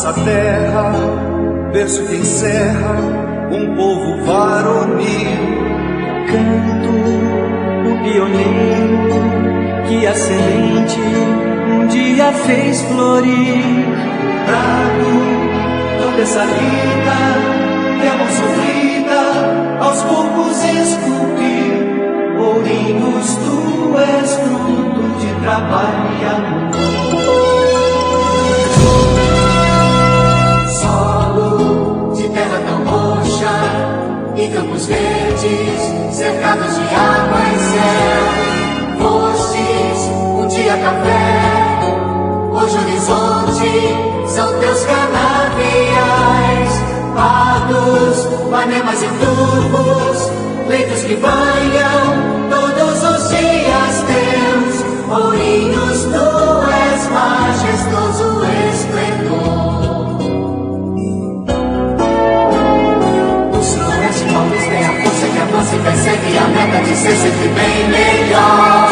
nossa terra, berço que encerra um povo varonil. Canto o pioneiro que a semente um dia fez florir. Trago toda essa vida que a mão sofrida aos poucos esculpir. Ourinhos, tu és fruto de trabalho e amor. Solo de terra tão roxa e campos verdes cercados de água e céu. Fostes um dia café, hoje horizonte são teus canaviais. Pardos, panemas e turbos, leitos que banham todos os dias teus. Ourinhos, tu és majestoso esplendor. O sudoeste paulista é a força que avança e persegue a meta de ser sempre bem melhor.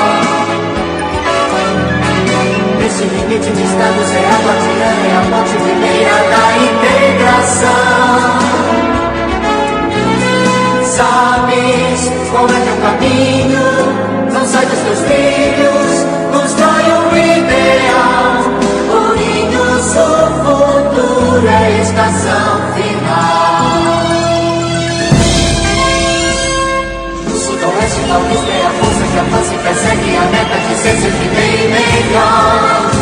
Nesse limite de estados é a guardiã, é a ponte primeira da integração. Sabes qual é teu caminho, não sai dos teus trilhos, constrói um ideal. Ourinhos, o futuro é a estação final. O sudoeste paulista é a força que avança e persegue a meta de ser sempre bem melhor.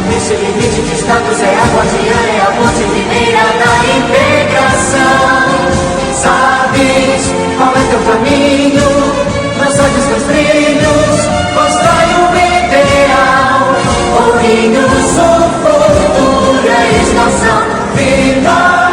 Nesse limite de status é a guardiã, é a ponte primeira da integração. Sabes qual é teu caminho, não sai dos teus trilhos, constrói um ideal. Ourinhos, o futuro é a estação final.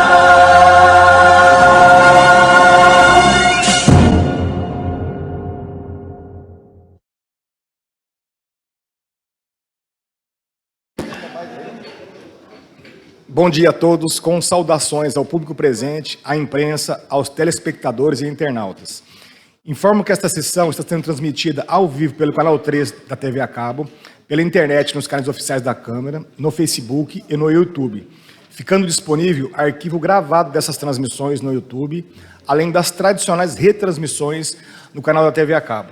Bom dia a todos, com saudações ao público presente, à imprensa, aos telespectadores e internautas. Informo que esta sessão está sendo transmitida ao vivo pelo canal 3 da TV a cabo, pela internet nos canais oficiais da Câmara, no Facebook e no YouTube, ficando disponível arquivo gravado dessas transmissões no YouTube, além das tradicionais retransmissões no canal da TV a cabo.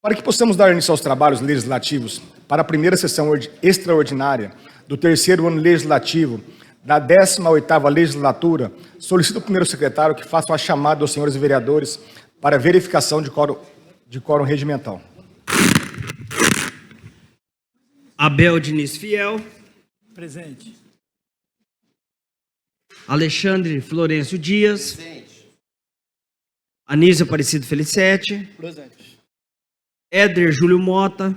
Para que possamos dar início aos trabalhos legislativos para a primeira sessão extraordinária do terceiro ano legislativo da 18ª legislatura, solicito ao primeiro secretário que faça uma chamada aos senhores vereadores para verificação de quórum regimental. Abel Diniz Fiel. Presente. Alexandre Florencio Dias. Presente. Anísio Aparecido Felicete. Presente. Éder Júlio Mota.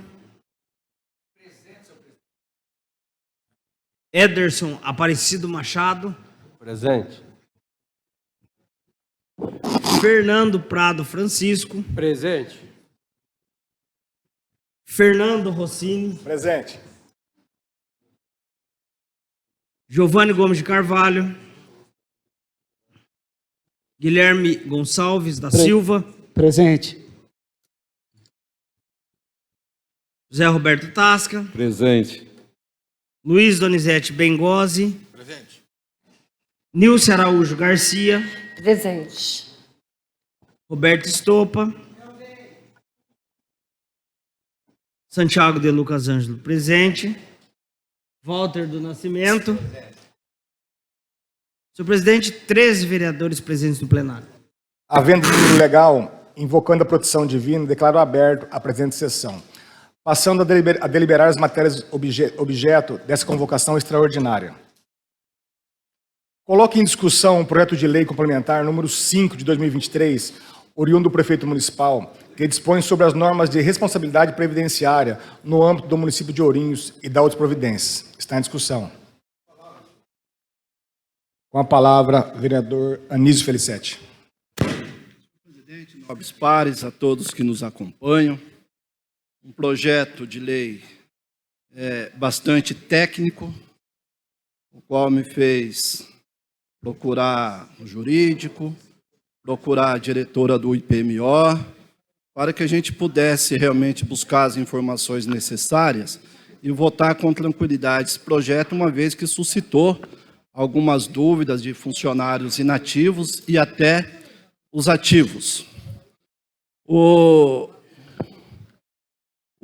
Presente, senhor presidente. Ederson Aparecido Machado. Presente. Fernando Prado Francisco. Presente. Fernando Rossini. Presente. Giovanni Gomes de Carvalho. Guilherme Gonçalves da Silva. Presente. José Roberto Tasca. Presente. Luiz Donizete Bengozi. Presente. Nilce Araújo Garcia. Presente. Roberto Estopa. Santiago de Lucas Ângelo, presente. Walter do Nascimento. Senhor presidente, 13 vereadores presentes no plenário. Havendo número legal, invocando a proteção divina, declaro aberto a presente sessão. Passando a deliberar as matérias objeto dessa convocação extraordinária. Coloque em discussão o projeto de lei complementar número 5 de 2023, oriundo do prefeito municipal, que dispõe sobre as normas de responsabilidade previdenciária no âmbito do município de Ourinhos e da outras providências. Está em discussão. Com a palavra, vereador Anísio Felicete. Presidente, nobres pares, a todos que nos acompanham. Um projeto de lei bastante técnico, o qual me fez procurar o jurídico, procurar a diretora do IPMO, para que a gente pudesse realmente buscar as informações necessárias e votar com tranquilidade esse projeto, uma vez que suscitou algumas dúvidas de funcionários inativos e até os ativos. O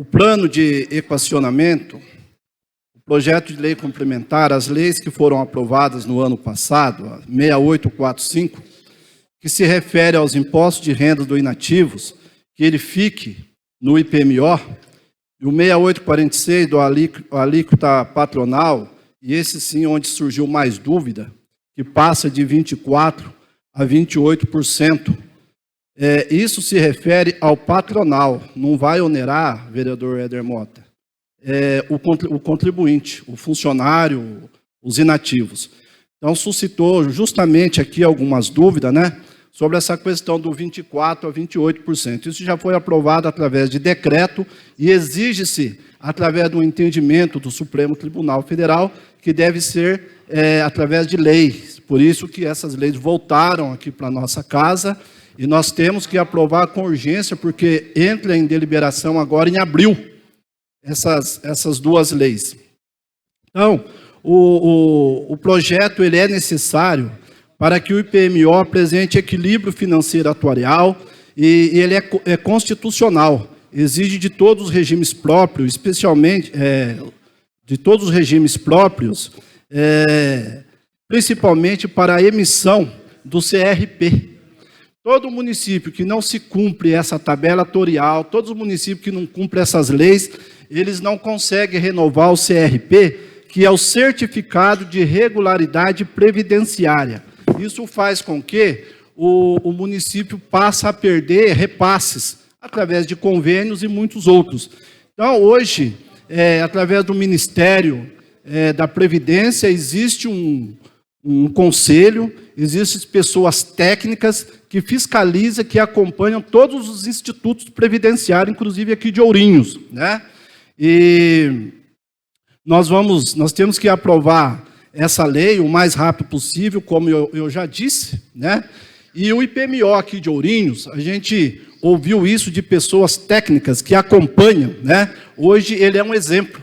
plano de equacionamento, o projeto de lei complementar, as leis que foram aprovadas no ano passado, a 6845, que se refere aos impostos de renda dos inativos, que ele fique no IPMO, e o 6846 do alíquota patronal, e esse sim onde surgiu mais dúvida, que passa de 24% a 28%. Isso se refere ao patronal, não vai onerar, vereador Éder Mota, o contribuinte, o funcionário, os inativos. Então, suscitou justamente aqui algumas dúvidas, né, sobre essa questão do 24% a 28%. Isso já foi aprovado através de decreto e exige-se, através do entendimento do Supremo Tribunal Federal, que deve ser através de leis. Por isso que essas leis voltaram aqui para a nossa casa e nós temos que aprovar com urgência, porque entra em deliberação agora em abril essas duas leis. Então, o projeto ele é necessário para que o IPMO apresente equilíbrio financeiro atuarial e ele é constitucional. Exige de todos os regimes próprios, especialmente de todos os regimes próprios, principalmente para a emissão do CRP. Todo município que não se cumpre essa tabela atuarial, todos os municípios que não cumprem essas leis, eles não conseguem renovar o CRP, que é o Certificado de Regularidade Previdenciária. Isso faz com que o município passe a perder repasses através de convênios e muitos outros. Então, hoje, através do Ministério da Previdência, existe um conselho, existem pessoas técnicas que fiscalizam, que acompanham todos os institutos previdenciários, inclusive aqui de Ourinhos, né? E nós temos que aprovar essa lei o mais rápido possível, como eu já disse, né? E o IPMO aqui de Ourinhos, a gente ouviu isso de pessoas técnicas que acompanham, né? Hoje ele é um exemplo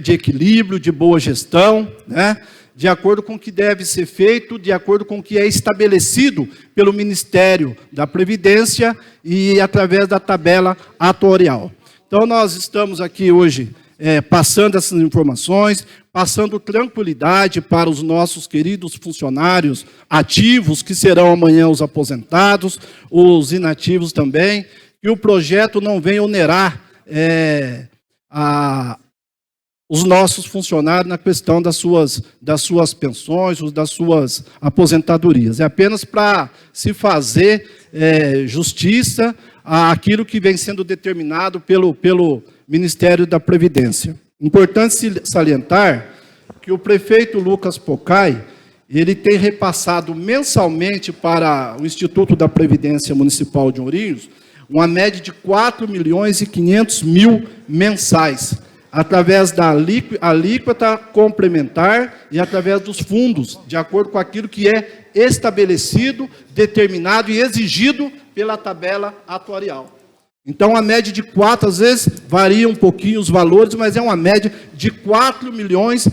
de equilíbrio, de boa gestão, né? De acordo com o que deve ser feito, de acordo com o que é estabelecido pelo Ministério da Previdência e através da tabela atuarial. Então, nós estamos aqui hoje passando essas informações, passando tranquilidade para os nossos queridos funcionários ativos, que serão amanhã os aposentados, os inativos também, que o projeto não venha onerar os nossos funcionários na questão das suas pensões, ou das suas aposentadorias. É apenas para se fazer justiça àquilo que vem sendo determinado pelo Ministério da Previdência. Importante salientar que o prefeito Lucas Pocai, ele tem repassado mensalmente para o Instituto da Previdência Municipal de Ourinhos uma média de 4.500.000 mensais, através da alíquota complementar e através dos fundos, de acordo com aquilo que é estabelecido, determinado e exigido pela tabela atuarial. Então, a média de 4, às vezes, varia um pouquinho os valores, mas é uma média de 4,5 milhões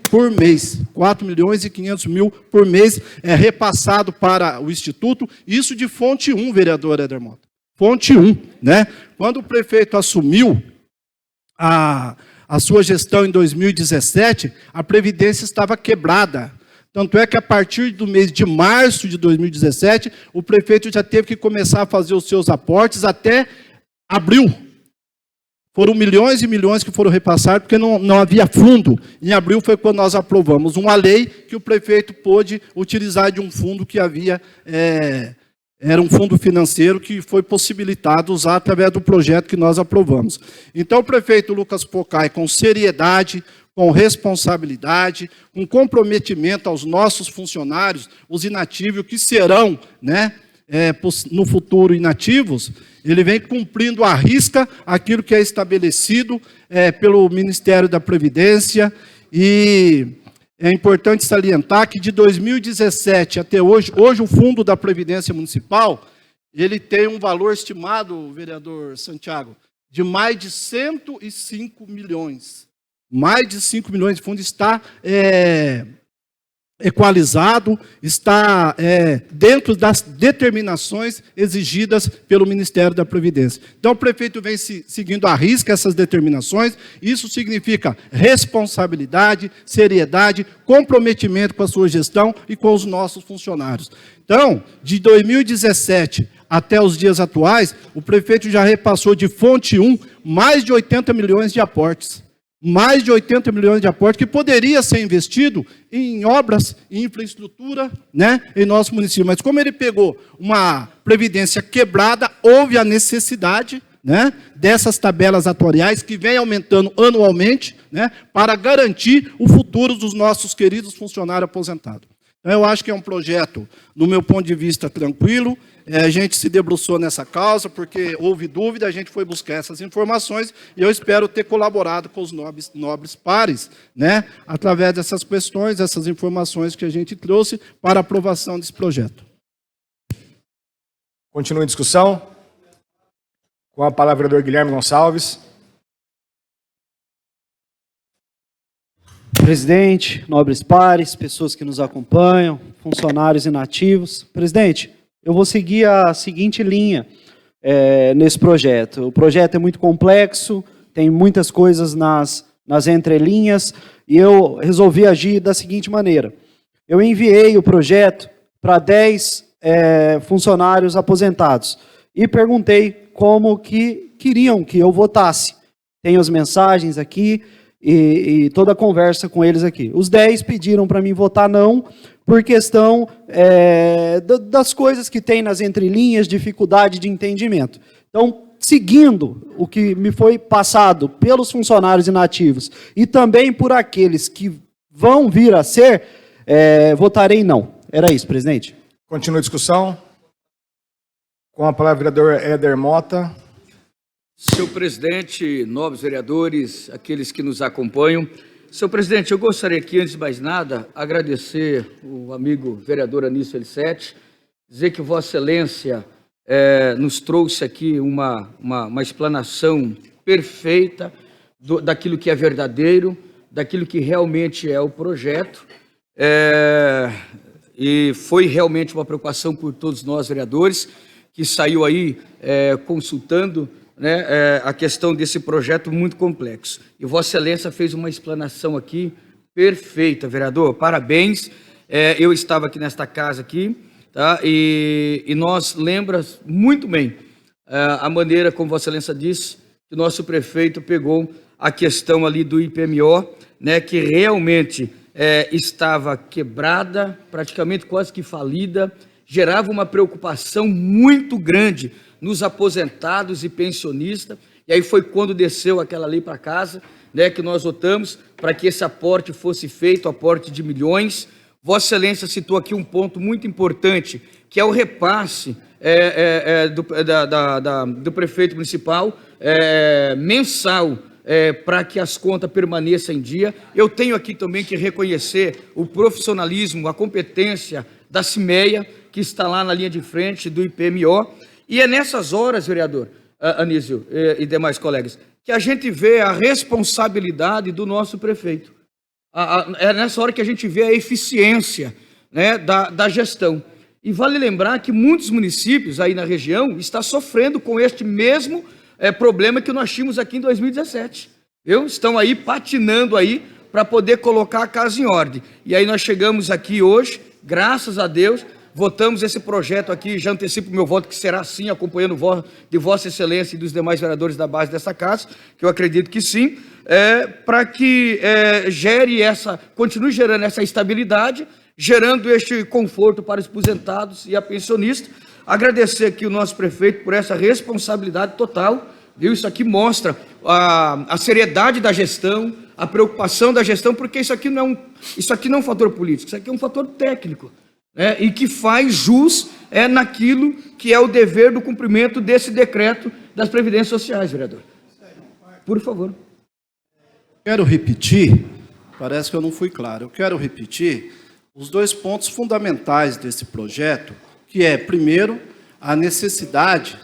por mês. 4.500.000 por mês é repassado para o Instituto, isso de fonte 1, vereador Éder Mota. Fonte 1, né? Quando o prefeito assumiu a sua gestão em 2017, a Previdência estava quebrada. Tanto é que a partir do mês de março de 2017, o prefeito já teve que começar a fazer os seus aportes até abril. Foram milhões e milhões que foram repassados, porque não havia fundo. Em abril foi quando nós aprovamos uma lei que o prefeito pôde utilizar de um fundo que havia... Era um fundo financeiro que foi possibilitado usar através do projeto que nós aprovamos. Então, o prefeito Lucas Pocai, com seriedade, com responsabilidade, com comprometimento aos nossos funcionários, os inativos, que serão, né, no futuro inativos, ele vem cumprindo à risca aquilo que é estabelecido pelo Ministério da Previdência. E é importante salientar que de 2017 até hoje o Fundo da Previdência Municipal, ele tem um valor estimado, vereador Santiago, de mais de 105 milhões. Mais de 5 milhões de fundo está equalizado, está dentro das determinações exigidas pelo Ministério da Previdência. Então, o prefeito vem seguindo à risca essas determinações. Isso significa responsabilidade, seriedade, comprometimento com a sua gestão e com os nossos funcionários. Então, de 2017 até os dias atuais, o prefeito já repassou de fonte 1 mais de 80 milhões de aportes. Mais de 80 milhões de aporte que poderia ser investido em obras, em infraestrutura, né, em nosso município. Mas como ele pegou uma previdência quebrada, houve a necessidade, né, dessas tabelas atuariais que vem aumentando anualmente, né, para garantir o futuro dos nossos queridos funcionários aposentados. Então, eu acho que é um projeto, no meu ponto de vista, tranquilo. A gente se debruçou nessa causa, porque houve dúvida, a gente foi buscar essas informações, e eu espero ter colaborado com os nobres pares, né, através dessas questões, essas informações que a gente trouxe para a aprovação desse projeto. Continua em discussão. Com a palavra, o vereador Guilherme Gonçalves. Presidente, nobres pares, pessoas que nos acompanham, funcionários inativos. Presidente, eu vou seguir a seguinte linha nesse projeto. O projeto é muito complexo, tem muitas coisas nas entrelinhas, e eu resolvi agir da seguinte maneira. Eu enviei o projeto para 10 funcionários aposentados e perguntei como que queriam que eu votasse. Tenho as mensagens aqui, e toda a conversa com eles aqui. Os 10 pediram para mim votar não, por questão das coisas que tem nas entrelinhas, dificuldade de entendimento. Então, seguindo o que me foi passado pelos funcionários inativos e também por aqueles que vão vir a ser, votarei não. Era isso, presidente. Continua a discussão. Com a palavra, o vereador Éder Mota. Senhor presidente, nobres vereadores, aqueles que nos acompanham. Senhor presidente, eu gostaria aqui, antes de mais nada, agradecer o amigo vereador Anísio Elissetti, dizer que Vossa Excelência nos trouxe aqui uma explanação perfeita daquilo que é verdadeiro, daquilo que realmente é o projeto, e foi realmente uma preocupação por todos nós vereadores, que saiu aí consultando, né, a questão desse projeto muito complexo. E Vossa Excelência fez uma explanação aqui perfeita, vereador. Parabéns. Eu estava aqui nesta casa aqui, tá? E nós lembramos muito bem a maneira como Vossa Excelência disse que o nosso prefeito pegou a questão ali do IPMO, né, que realmente estava quebrada, praticamente quase que falida, gerava uma preocupação muito grande nos aposentados e pensionistas, e aí foi quando desceu aquela lei para casa, né, que nós votamos para que esse aporte fosse feito, aporte de milhões. Vossa Excelência citou aqui um ponto muito importante, que é o repasse do prefeito municipal mensal, para que as contas permaneçam em dia. Eu tenho aqui também que reconhecer o profissionalismo, a competência da CIMEA, que está lá na linha de frente do IPMO, e é nessas horas, vereador Anísio e demais colegas, que a gente vê a responsabilidade do nosso prefeito. É nessa hora que a gente vê a eficiência, né, da gestão. E vale lembrar que muitos municípios aí na região estão sofrendo com este mesmo problema que nós tínhamos aqui em 2017. Estão aí patinando aí para poder colocar a casa em ordem. E aí nós chegamos aqui hoje, graças a Deus, votamos esse projeto aqui, já antecipo o meu voto, que será sim, acompanhando o voto de Vossa Excelência e dos demais vereadores da base dessa casa, que eu acredito que sim, para que continue gerando essa estabilidade, gerando este conforto para os aposentados e a pensionistas. Agradecer aqui o nosso prefeito por essa responsabilidade total, viu? Isso aqui mostra a seriedade da gestão, a preocupação da gestão, porque isso aqui não é um fator político, isso aqui é um fator técnico, e que faz jus naquilo que é o dever do cumprimento desse decreto das previdências sociais, vereador. Por favor. Quero repetir, parece que eu não fui claro, eu quero repetir os 2 pontos fundamentais desse projeto, que é, primeiro, a necessidade,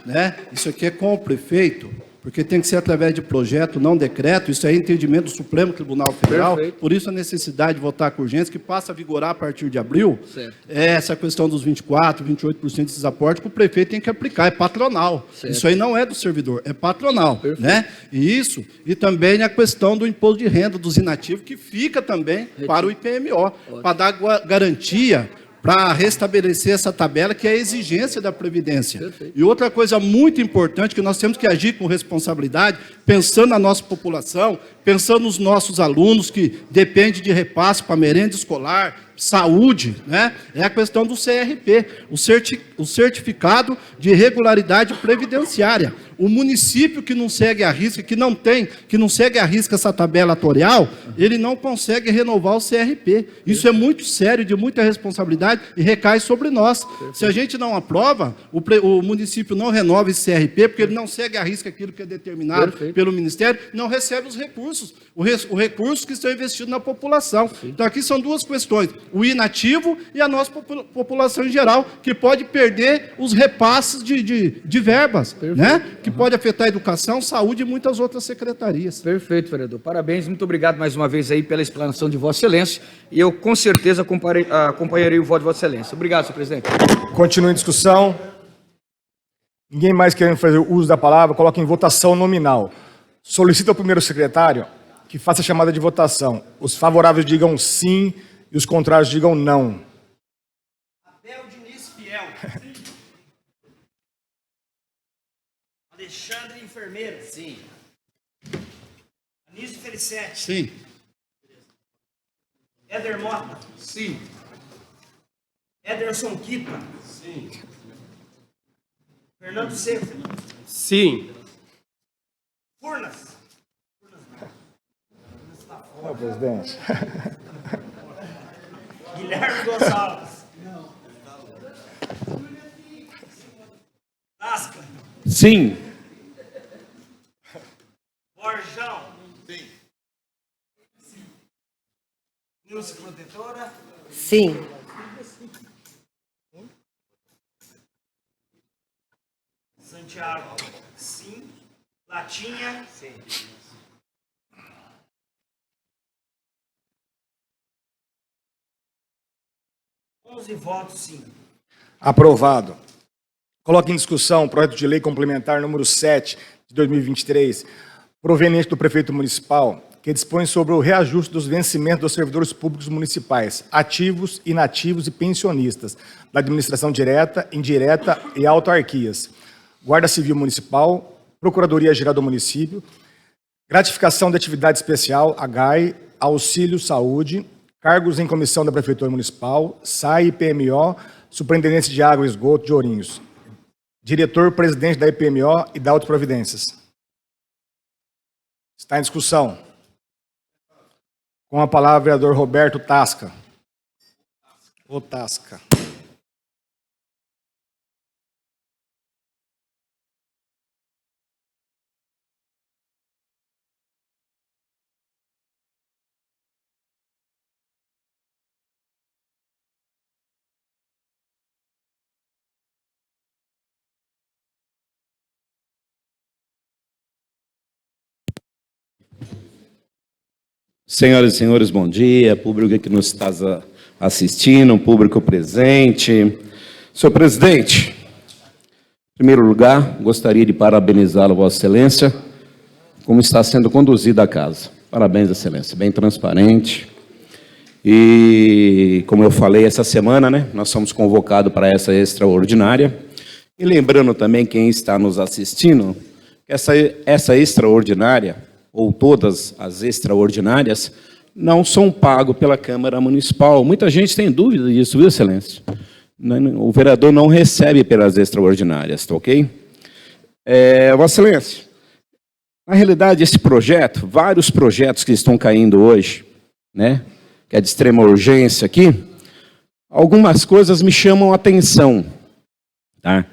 isso aqui é com o prefeito, porque tem que ser através de projeto, não decreto. Isso é entendimento do Supremo Tribunal Federal. Perfeito. Por isso a necessidade de votar com urgência, que passa a vigorar a partir de abril. Certo. Essa questão dos 24%, 28% desses aportes que o prefeito tem que aplicar, é patronal. Certo. Isso aí não é do servidor, é patronal. Perfeito. Né? E também a questão do imposto de renda dos inativos, que fica também para o IPMO, para dar garantia, para restabelecer essa tabela, que é a exigência da Previdência. Perfeito. E outra coisa muito importante, que nós temos que agir com responsabilidade, pensando na nossa população, pensando nos nossos alunos, que dependem de repasse para merenda escolar, saúde, né? É a questão do CRP, o certificado de regularidade previdenciária. O município que não segue a risca, que não segue a risca essa tabela atuarial, ele não consegue renovar o CRP. Isso é muito sério, de muita responsabilidade e recai sobre nós. Se a gente não aprova, o município não renova esse CRP, porque ele não segue a risca aquilo que é determinado pelo Ministério, não recebe os recursos, os recursos que estão investidos na população. Então, aqui são duas questões: o inativo e a nossa população em geral, que pode perder os repasses de verbas, né? Que pode afetar a educação, saúde e muitas outras secretarias. Perfeito, vereador. Parabéns, muito obrigado mais uma vez aí pela explanação de Vossa Excelência. E eu, com certeza, acompanharei o voto de Vossa Excelência. Obrigado, senhor presidente. Continua em discussão. Ninguém mais querendo fazer uso da palavra, coloca em votação nominal. Solicita ao primeiro secretário que faça a chamada de votação. Os favoráveis digam sim e os contrários digam não. Abel Diniz Fiel. Alexandre Enfermeiro. Sim. Anísio Felicete. Sim. Éder Mota. Sim. Ederson Kita. Sim. Fernando Sefer. Sim. Furnas. Ô, presidente. Guilherme Gonçalves. Tasca. Sim. Borjão. Sim. Nilce Protetora. Sim. Santiago. Sim. Latinha. Sim. Votos sim. Aprovado. Coloque em discussão o projeto de lei complementar número 7 de 2023, proveniente do prefeito municipal, que dispõe sobre o reajuste dos vencimentos dos servidores públicos municipais, ativos, inativos e pensionistas, da administração direta, indireta e autarquias, Guarda Civil Municipal, Procuradoria-Geral do Município, gratificação de atividade especial, AGAI, auxílio saúde, cargos em comissão da Prefeitura Municipal, SAI, IPMO, Superintendência de Água e Esgoto de Ourinhos, diretor-presidente da IPMO e da Autoprovidências. Está em discussão. Com a palavra, o vereador Roberto Tasca. O Tasca. Senhoras e senhores, bom dia. Público que nos está assistindo, público presente. Senhor presidente, em primeiro lugar, gostaria de parabenizá-lo, Vossa Excelência, como está sendo conduzida a casa. Parabéns, Excelência, bem transparente. E, como eu falei, essa semana, né, nós somos convocados para essa extraordinária. E lembrando também quem está nos assistindo, que essa extraordinária, ou todas as extraordinárias, não são pagos pela Câmara Municipal. Muita gente tem dúvida disso, viu, Excelência? O vereador não recebe pelas extraordinárias, tá ok? Vossa Excelência, na realidade, esse projeto, vários projetos que estão caindo hoje, né, que é de extrema urgência aqui, algumas coisas me chamam a atenção, tá?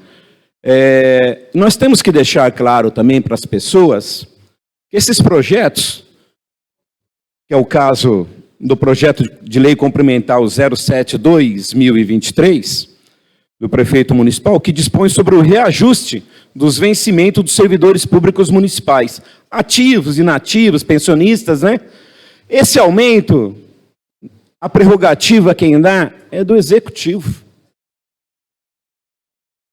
Nós temos que deixar claro também para as pessoas que esses projetos, que é o caso do projeto de lei complementar 07/2023, do prefeito municipal, que dispõe sobre o reajuste dos vencimentos dos servidores públicos municipais, ativos, inativos, pensionistas, né? Esse aumento, a prerrogativa quem dá é do executivo.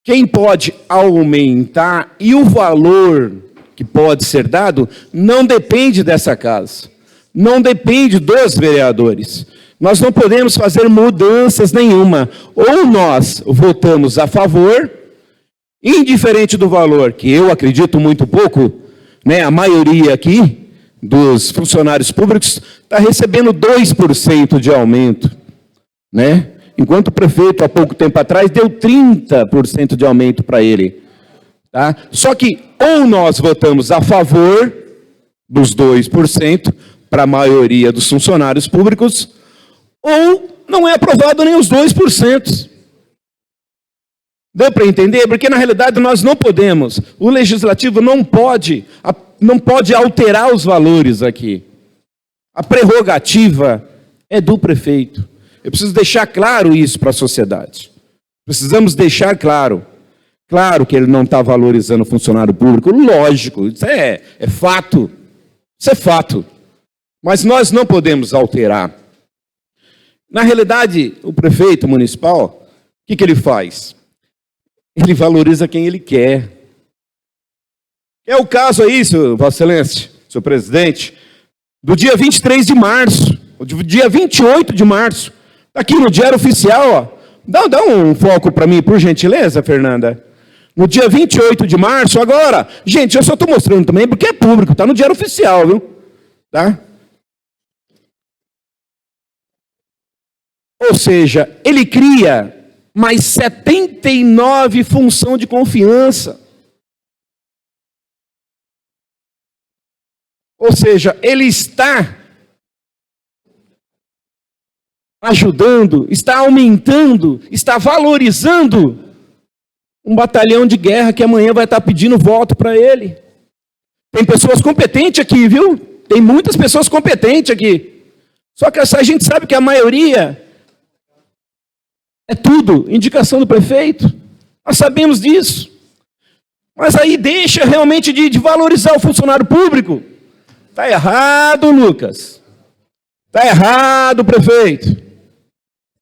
Quem pode aumentar e o valor que pode ser dado não depende dessa casa, não depende dos vereadores. Nós não podemos fazer mudanças nenhuma. Ou nós votamos a favor, indiferente do valor, que eu acredito muito pouco, né? A maioria aqui dos funcionários públicos está recebendo 2% de aumento, né? Enquanto o prefeito, há pouco tempo atrás, deu 30% de aumento para ele. Tá? Só que ou nós votamos a favor dos 2% para a maioria dos funcionários públicos, ou não é aprovado nem os 2%. Deu para entender? Porque, na realidade, nós não podemos. O legislativo não pode alterar os valores aqui. A prerrogativa é do prefeito. Eu preciso deixar claro isso para a sociedade. Precisamos deixar claro. Claro que ele não está valorizando o funcionário público. Lógico, isso é fato. Isso é fato. Mas nós não podemos alterar. Na realidade, o prefeito municipal, o que ele faz? Ele valoriza quem ele quer. É o caso aí, Vossa Excelência, senhor presidente, do dia 23 de março, do dia 28 de março, aqui no Diário Oficial, ó. Dá um foco para mim, por gentileza, Fernanda. No dia 28 de março, agora, gente, eu só estou mostrando também porque é público, está no Diário Oficial, viu? Tá? Ou seja, ele cria mais 79 função de confiança. Ou seja, ele está ajudando, está aumentando, está valorizando um batalhão de guerra que amanhã vai estar pedindo voto para ele. Tem pessoas competentes aqui, viu? Tem muitas pessoas competentes aqui. Só que a gente sabe que a maioria é tudo indicação do prefeito. Nós sabemos disso. Mas aí deixa realmente de valorizar o funcionário público. Está errado, Lucas. Está errado, prefeito.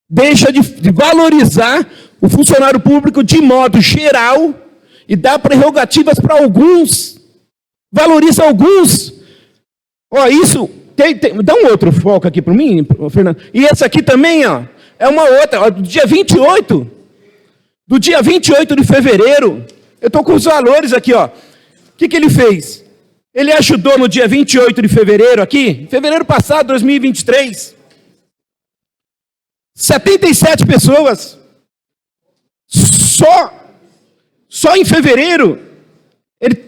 Deixa de valorizar o funcionário público de modo geral e dá prerrogativas para alguns. Valoriza alguns. Ó, isso, dá um outro foco aqui para mim, Fernando. E essa aqui também, ó, é uma outra, ó, do dia 28 de fevereiro, eu estou com os valores aqui, ó. O que ele fez? Ele ajudou no dia 28 de fevereiro aqui, fevereiro passado, 2023, 77 pessoas. Só em fevereiro, ele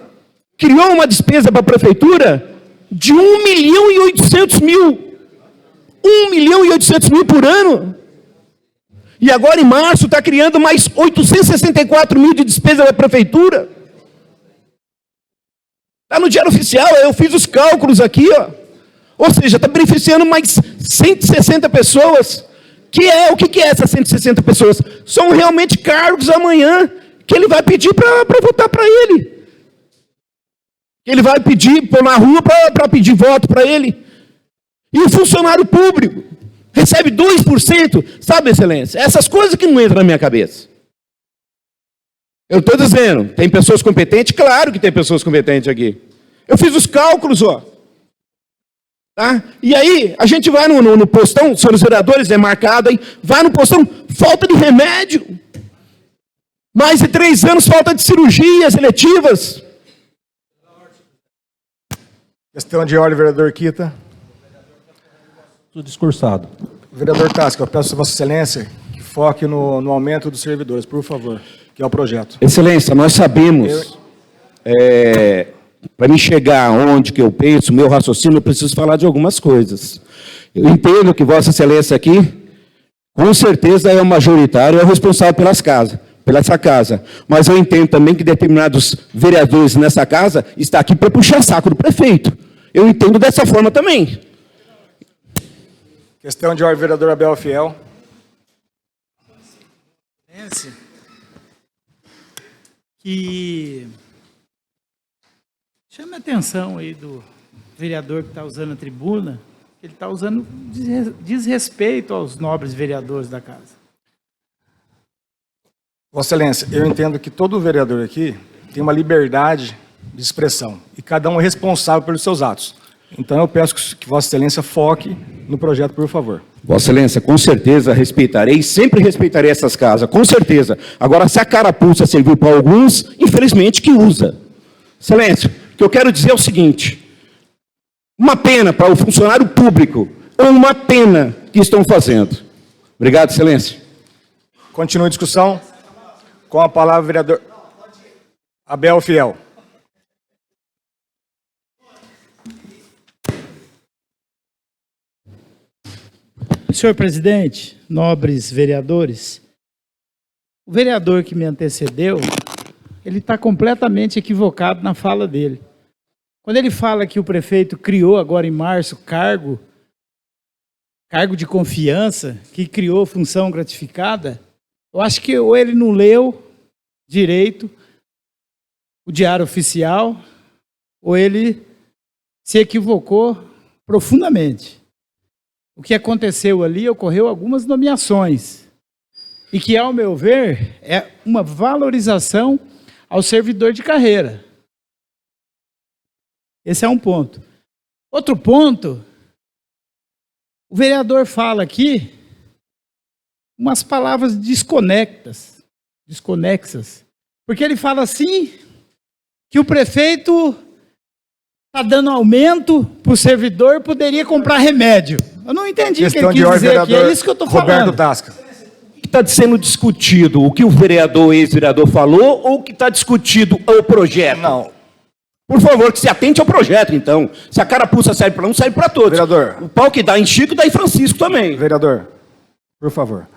criou uma despesa para a prefeitura de 1.800.000. 1.800.000 por ano. E agora em março está criando mais 864.000 de despesa da prefeitura. Está no Diário Oficial, eu fiz os cálculos aqui, ó. Ou seja, está beneficiando mais 160 pessoas. O que é essas 160 pessoas? São realmente cargos amanhã que ele vai pedir para votar para ele. Ele vai pedir, pôr na rua para pedir voto para ele. E o funcionário público recebe 2%. Sabe, Excelência? Essas coisas que não entram na minha cabeça. Eu estou dizendo, tem pessoas competentes? Claro que tem pessoas competentes aqui. Eu fiz os cálculos, ó. Tá? E aí, a gente vai no postão, senhores vereadores, é marcado aí, vai no postão, falta de remédio. Mais de 3 anos, falta de cirurgias eletivas. Questão de ordem, vereador Kita. Tudo discursado. Vereador Tasca, eu peço a Vossa Excelência que foque no aumento dos servidores, por favor, que é o projeto. Excelência, nós sabemos, para me chegar onde que eu penso, meu raciocínio, eu preciso falar de algumas coisas. Eu entendo que Vossa Excelência aqui, com certeza é o majoritário, é o responsável pela essa casa. Mas eu entendo também que determinados vereadores nessa casa estão aqui para puxar saco do prefeito. Eu entendo dessa forma também. Questão de ordem, vereador Abel Fiel. que chama a atenção aí do vereador que está usando a tribuna, ele está usando desrespeito aos nobres vereadores da casa. Vossa Excelência, eu entendo que todo vereador aqui tem uma liberdade de expressão e cada um é responsável pelos seus atos. Então eu peço que Vossa Excelência foque no projeto, por favor. Vossa Excelência, com certeza respeitarei, sempre respeitarei essas casas, com certeza. Agora, se a carapuça serviu para alguns, infelizmente que usa. Excelência, o que eu quero dizer é o seguinte: uma pena para o funcionário público, ou uma pena que estão fazendo. Obrigado, Excelência. Continua a discussão. Com a palavra, o vereador Abel Fiel. Senhor presidente, nobres vereadores, o vereador que me antecedeu, ele está completamente equivocado na fala dele. Quando ele fala que o prefeito criou agora em março cargo de confiança, que criou função gratificada, eu acho que ou ele não leu direito o Diário Oficial, ou ele se equivocou profundamente. O que aconteceu ali, ocorreu algumas nomeações, e que, ao meu ver, é uma valorização ao servidor de carreira. Esse é um ponto. Outro ponto, o vereador fala aqui umas palavras desconexas, porque ele fala assim, que o prefeito está dando aumento para o servidor, poderia comprar remédio. Eu não entendi o que ele quis dizer aqui, é isso que eu estou falando. Roberto Tasca. O que está sendo discutido? O que o vereador, ex-vereador falou, ou o que está discutido é o projeto? Não. Por favor, que se atente ao projeto, então. Se a carapuça serve para um, serve para todos. Vereador. O pau que dá em Chico, dá em Francisco também. Vereador, por favor.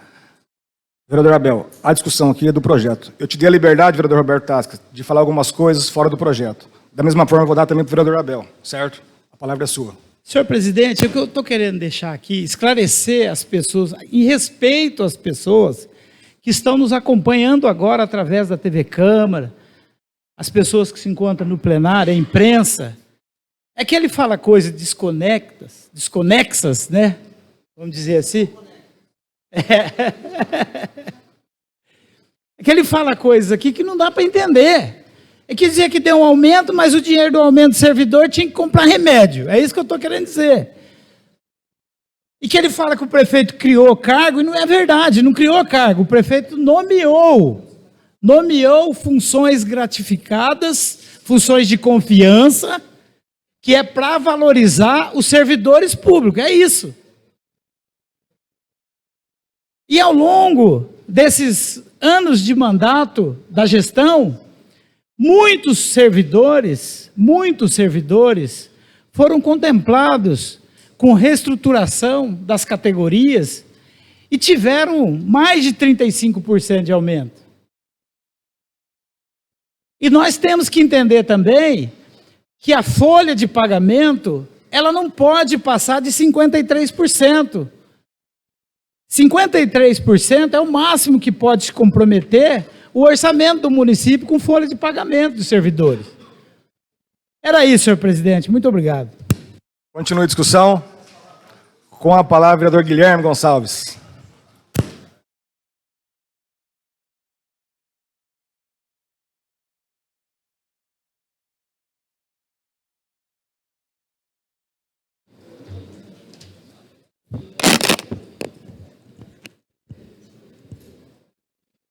Vereador Abel, a discussão aqui é do projeto. Eu te dei a liberdade, vereador Roberto Tasca, de falar algumas coisas fora do projeto. Da mesma forma, eu vou dar também para o vereador Abel, certo? A palavra é sua. Senhor presidente, o que eu estou querendo deixar aqui, esclarecer as pessoas, em respeito às pessoas que estão nos acompanhando agora através da TV Câmara, as pessoas que se encontram no plenário, a imprensa, é que ele fala coisas desconexas, né? Vamos dizer assim. É que ele fala coisas aqui que não dá para entender. É que dizer que deu um aumento, mas o dinheiro do aumento do servidor tinha que comprar remédio. É isso que eu estou querendo dizer. E que ele fala que o prefeito criou cargo, e não é verdade, não criou cargo. O prefeito nomeou funções gratificadas, funções de confiança, que é para valorizar os servidores públicos. É isso. E ao longo desses anos de mandato da gestão, muitos servidores foram contemplados com reestruturação das categorias e tiveram mais de 35% de aumento. E nós temos que entender também que a folha de pagamento, ela não pode passar de 53%. 53% é o máximo que pode se comprometer o orçamento do município com folha de pagamento dos servidores. Era isso, senhor presidente. Muito obrigado. Continua a discussão. Com a palavra, o vereador Guilherme Gonçalves.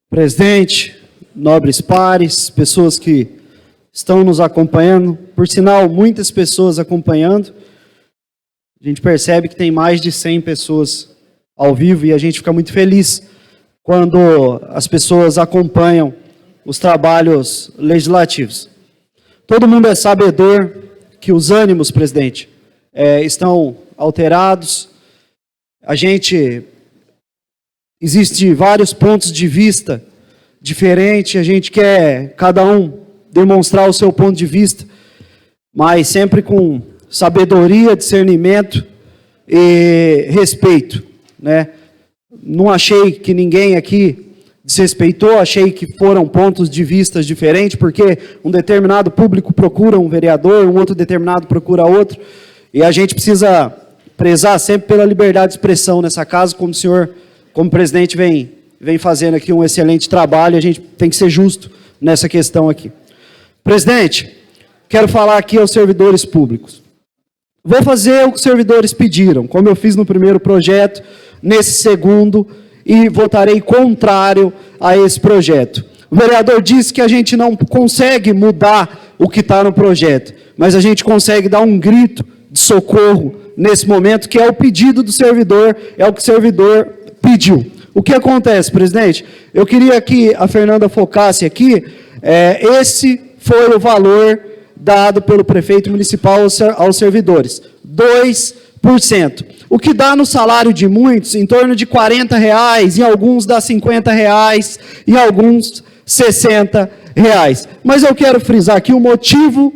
Presidente, nobres pares, pessoas que estão nos acompanhando, por sinal, muitas pessoas acompanhando. A gente percebe que tem mais de 100 pessoas ao vivo e a gente fica muito feliz quando as pessoas acompanham os trabalhos legislativos. Todo mundo é sabedor que os ânimos, presidente, estão alterados. Existem vários pontos de vista diferentes, a gente quer cada um demonstrar o seu ponto de vista, mas sempre com sabedoria, discernimento e respeito, né? Não achei que ninguém aqui desrespeitou, achei que foram pontos de vista diferentes, porque um determinado público procura um vereador, um outro determinado procura outro, e a gente precisa prezar sempre pela liberdade de expressão nessa casa, como o senhor, como presidente, vem fazendo aqui um excelente trabalho, a gente tem que ser justo nessa questão aqui. Presidente, quero falar aqui aos servidores públicos. Vou fazer o que os servidores pediram, como eu fiz no primeiro projeto, nesse segundo, e votarei contrário a esse projeto. O vereador disse que a gente não consegue mudar o que está no projeto, mas a gente consegue dar um grito de socorro nesse momento, que é o pedido do servidor, é o que o servidor pediu. O que acontece, presidente? Eu queria que a Fernanda focasse aqui, esse foi o valor dado pelo prefeito municipal aos servidores, 2%. O que dá no salário de muitos, em torno de R$40, em alguns dá R$50, em alguns R$60. Mas eu quero frisar aqui o motivo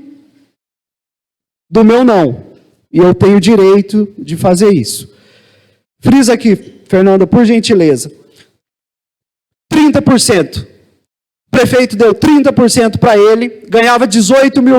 do meu não. E eu tenho o direito de fazer isso. Frisa aqui, Fernanda, por gentileza. 30%. O prefeito deu 30% para ele, ganhava R$18 mil,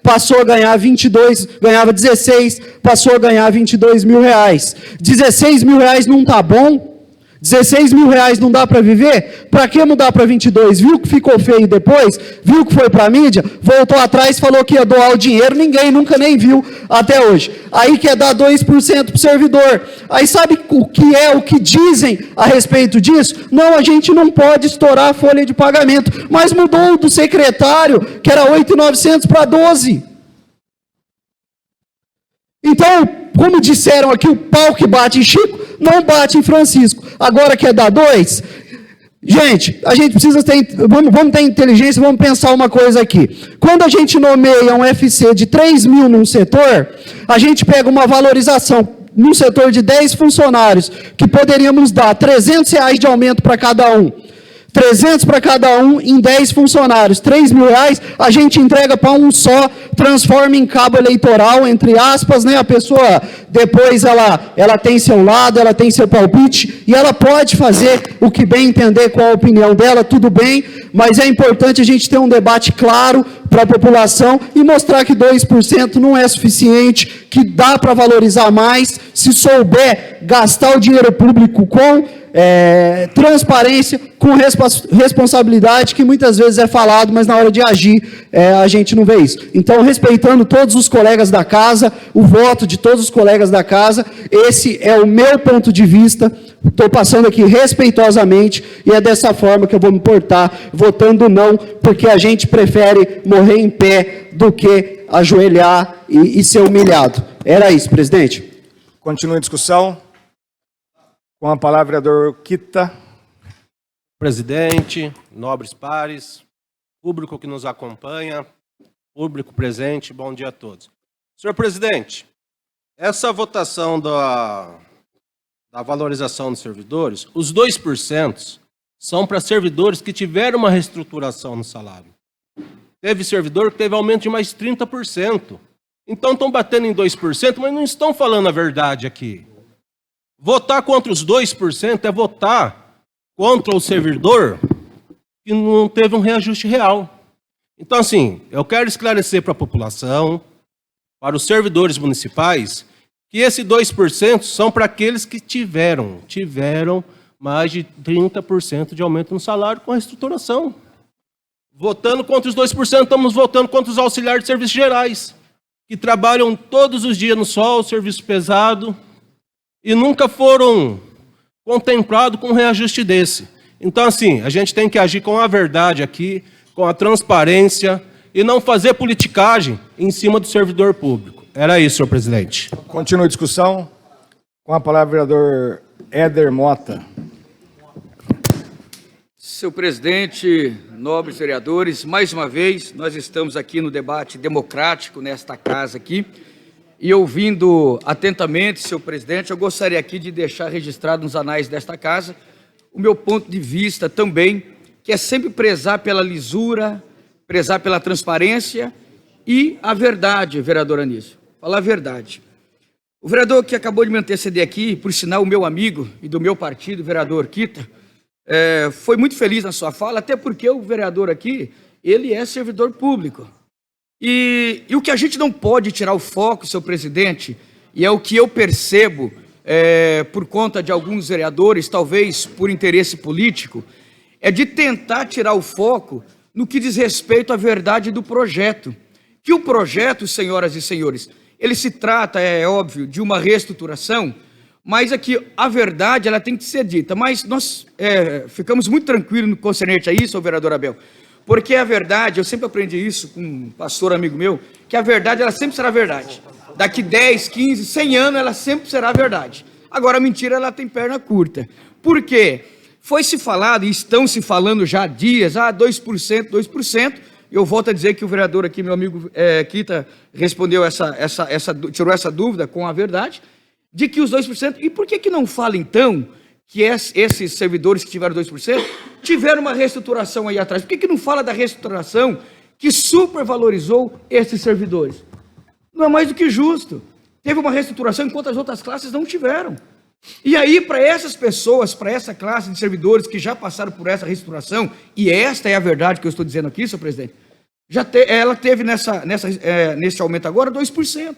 passou a ganhar 22, ganhava 16, passou a ganhar R$22 mil. R$16 mil não está bom? R$16 mil não dá para viver? Para que mudar para 22? Viu que ficou feio depois? Viu que foi para a mídia? Voltou atrás, falou que ia doar o dinheiro, ninguém nunca nem viu até hoje. Aí quer dar 2% para o servidor. Aí sabe o que dizem a respeito disso? Não, a gente não pode estourar a folha de pagamento. Mas mudou do secretário, que era 8.900 para 12. Então, como disseram aqui, o pau que bate em Chico, não bate em Francisco. Agora quer dar 2? Gente, a gente precisa ter, vamos ter inteligência, vamos pensar uma coisa aqui. Quando a gente nomeia um FC de 3 mil num setor, a gente pega uma valorização num setor de 10 funcionários, que poderíamos dar R$300 de aumento para cada um. 300 para cada um em 10 funcionários, R$3 mil, a gente entrega para um só, transforma em cabo eleitoral, entre aspas, né? A pessoa depois ela tem seu lado, ela tem seu palpite, e ela pode fazer o que bem entender com a opinião dela, tudo bem, mas é importante a gente ter um debate claro para a população e mostrar que 2% não é suficiente, que dá para valorizar mais, se souber gastar o dinheiro público com transparência, com responsabilidade, que muitas vezes é falado, mas na hora de agir a gente não vê isso. Então, respeitando todos os colegas da casa, o voto de todos os colegas da casa, esse é o meu ponto de vista, estou passando aqui respeitosamente, e é dessa forma que eu vou me portar, votando não, porque a gente prefere morrer em pé do que ajoelhar e ser humilhado. Era isso, presidente. Continua a discussão. Com a palavra, vereador Kita. Presidente, nobres pares, público que nos acompanha, público presente, bom dia a todos. Senhor presidente, essa votação da valorização dos servidores, os 2% são para servidores que tiveram uma reestruturação no salário. Teve servidor que teve aumento de mais 30%. Então estão batendo em 2%, mas não estão falando a verdade aqui. Votar contra os 2% é votar contra o servidor que não teve um reajuste real. Então, assim, eu quero esclarecer para a população, para os servidores municipais, que esses 2% são para aqueles que tiveram mais de 30% de aumento no salário com a reestruturação. Votando contra os 2%, estamos votando contra os auxiliares de serviços gerais, que trabalham todos os dias no sol, serviço pesado, e nunca foram contemplados com um reajuste desse. Então, assim, a gente tem que agir com a verdade aqui, com a transparência, e não fazer politicagem em cima do servidor público. Era isso, senhor presidente. Continua a discussão. Com a palavra, vereador Éder Mota. Senhor presidente, nobres vereadores, mais uma vez, nós estamos aqui no debate democrático nesta casa aqui, e ouvindo atentamente, senhor presidente, eu gostaria aqui de deixar registrado nos anais desta casa o meu ponto de vista também, que é sempre prezar pela lisura, prezar pela transparência e a verdade, vereador Anísio, falar a verdade. O vereador que acabou de me anteceder aqui, por sinal o meu amigo e do meu partido, vereador Kita, foi muito feliz na sua fala, até porque o vereador aqui, ele é servidor público. E o que a gente não pode tirar o foco, senhor presidente, e é o que eu percebo por conta de alguns vereadores, talvez por interesse político, é de tentar tirar o foco no que diz respeito à verdade do projeto. Que o projeto, senhoras e senhores, ele se trata, é óbvio, de uma reestruturação, mas aqui a verdade ela tem que ser dita. Mas nós ficamos muito tranquilos no concernente a isso, senhor vereador Abel, porque a verdade, eu sempre aprendi isso com um pastor amigo meu, que a verdade ela sempre será verdade. Daqui 10, 15, 100 anos ela sempre será verdade. Agora a mentira ela tem perna curta. Por quê? Foi se falado, e estão se falando já há dias, 2%, 2%. Eu volto a dizer que o vereador aqui, meu amigo Kita, respondeu tirou essa dúvida com a verdade, de que os 2%, e por que não fala então que esses servidores que tiveram 2% tiveram uma reestruturação aí atrás? Por que não fala da reestruturação que supervalorizou esses servidores? Não é mais do que justo. Teve uma reestruturação enquanto as outras classes não tiveram. E aí, para essas pessoas, para essa classe de servidores que já passaram por essa reestruturação, e esta é a verdade que eu estou dizendo aqui, senhor presidente, ela teve nesse aumento agora 2%.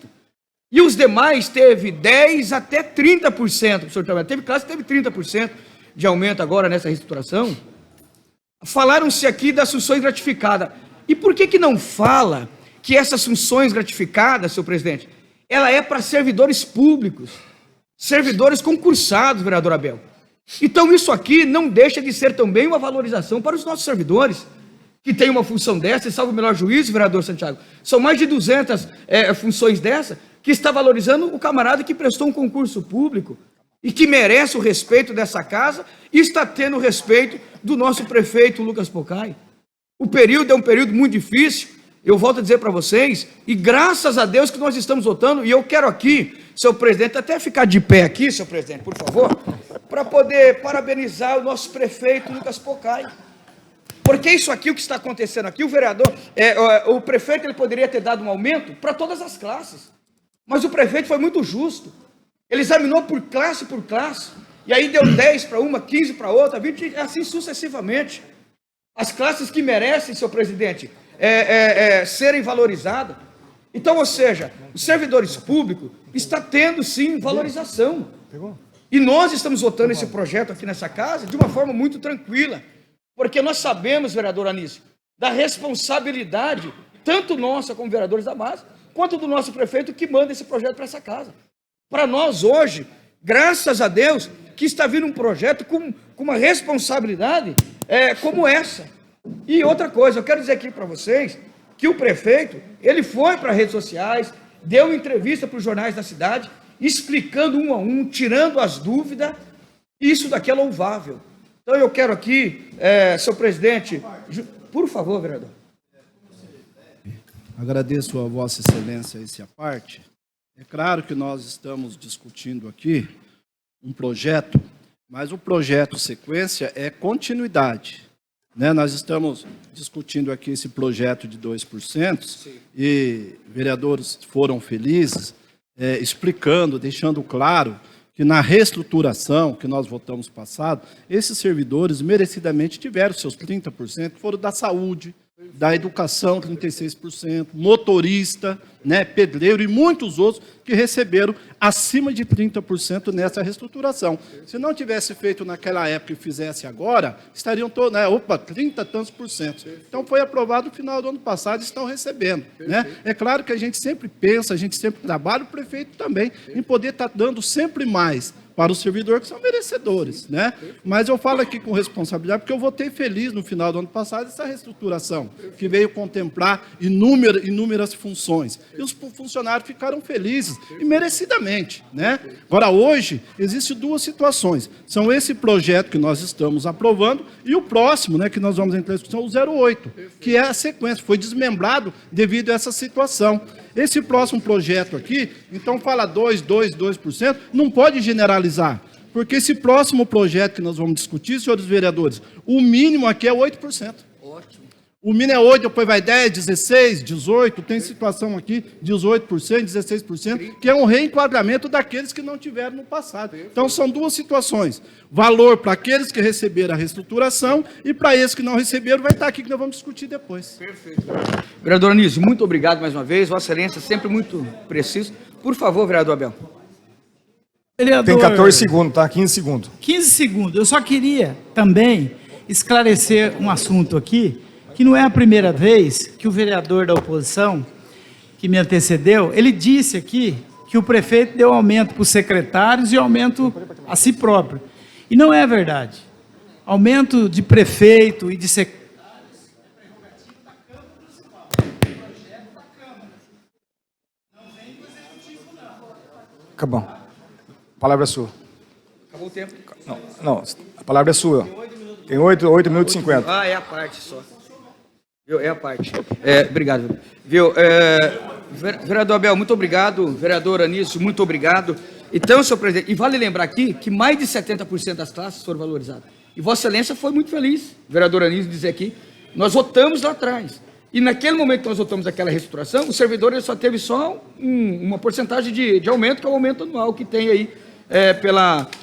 E os demais teve 10% até 30%, senhor Trabalho. Teve classe que teve 30% de aumento agora nessa reestruturação. Falaram-se aqui das funções gratificadas. E por que não fala que essas funções gratificadas, senhor presidente, ela é para servidores públicos, servidores concursados, vereador Abel? Então isso aqui não deixa de ser também uma valorização para os nossos servidores, que tem uma função dessa, e salvo o melhor juízo, vereador Santiago, são mais de 200 funções dessa, que está valorizando o camarada que prestou um concurso público e que merece o respeito dessa casa e está tendo o respeito do nosso prefeito Lucas Pocai. O período é um período muito difícil, eu volto a dizer para vocês, e graças a Deus que nós estamos votando, e eu quero aqui, senhor presidente, até ficar de pé aqui, senhor presidente, por favor, para poder parabenizar o nosso prefeito Lucas Pocai. Porque isso aqui, o que está acontecendo aqui, o vereador, o prefeito ele poderia ter dado um aumento para todas as classes. Mas o prefeito foi muito justo. Ele examinou por classe, e aí deu 10 para uma, 15 para outra, 20, assim sucessivamente. As classes que merecem, senhor presidente, serem valorizadas. Então, ou seja, os servidores públicos estão tendo, sim, valorização. E nós estamos votando esse projeto aqui nessa casa de uma forma muito tranquila. Porque nós sabemos, vereador Anísio, da responsabilidade, tanto nossa como vereadores da base, quanto do nosso prefeito que manda esse projeto para essa casa. Para nós hoje, graças a Deus, que está vindo um projeto com uma responsabilidade como essa. E outra coisa, eu quero dizer aqui para vocês que o prefeito, ele foi para as redes sociais, deu uma entrevista para os jornais da cidade, explicando um a um, tirando as dúvidas, e isso daqui é louvável. Então eu quero aqui, senhor presidente, por favor, vereador. Agradeço a Vossa Excelência essa parte. É claro que nós estamos discutindo aqui um projeto, mas o projeto sequência é continuidade. Né? Nós estamos discutindo aqui esse projeto de 2%, sim, e vereadores foram felizes, explicando, deixando claro que na reestruturação que nós votamos passado, esses servidores merecidamente tiveram seus 30%, foram da saúde, da educação, 36%, motorista, né, pedreiro e muitos outros que receberam acima de 30% nessa reestruturação. Se não tivesse feito naquela época e fizesse agora, estariam todos, 30 e tantos por cento. Então foi aprovado no final do ano passado e estão recebendo. Né? É claro que a gente sempre pensa, a gente sempre trabalha, o prefeito também, em poder estar dando sempre mais para os servidores que são merecedores, né? Mas eu falo aqui com responsabilidade, porque eu votei feliz no final do ano passado essa reestruturação, que veio contemplar inúmeras funções. E os funcionários ficaram felizes, e merecidamente, né? Agora, hoje, existem duas situações. São esse projeto que nós estamos aprovando, e o próximo, né, que nós vamos entrar em discussão, o 08, que é a sequência, foi desmembrado devido a essa situação. Esse próximo projeto aqui, então fala 2%, não pode generalizar, porque esse próximo projeto que nós vamos discutir, senhores vereadores, o mínimo aqui é 8%. Ótimo. O mínimo é 8, depois vai 10, 16, 18, tem situação aqui, 18%, 16%, que é um reenquadramento daqueles que não tiveram no passado. Então, são duas situações. Valor para aqueles que receberam a reestruturação e para esses que não receberam, vai estar aqui que nós vamos discutir depois. Perfeito. Vereador Anísio, muito obrigado mais uma vez. Vossa Excelência, sempre muito preciso. Por favor, vereador Abel. Vereador, Tem 14 segundos, tá? 15 segundos. 15 segundos. Eu só queria também esclarecer um assunto aqui, que não é a primeira vez que o vereador da oposição, que me antecedeu, ele disse aqui que o prefeito deu aumento para os secretários e aumento a si próprio. E não é verdade. Aumento de prefeito e de secretário. Acabou. A palavra é sua. Acabou o tempo. Não, a palavra é sua. Tem 8 minutos e 50. Ah, é a parte só. Viu? É a parte. Obrigado. Viu? Vereador Abel, muito obrigado. Vereador Anísio, muito obrigado. Então, senhor presidente, e vale lembrar aqui que mais de 70% das classes foram valorizadas. E Vossa Excelência foi muito feliz, vereador Anísio, dizer aqui, nós votamos lá atrás. E naquele momento que nós votamos aquela reestruturação, o servidor ele só teve só uma porcentagem de aumento, que é o aumento anual que tem aí,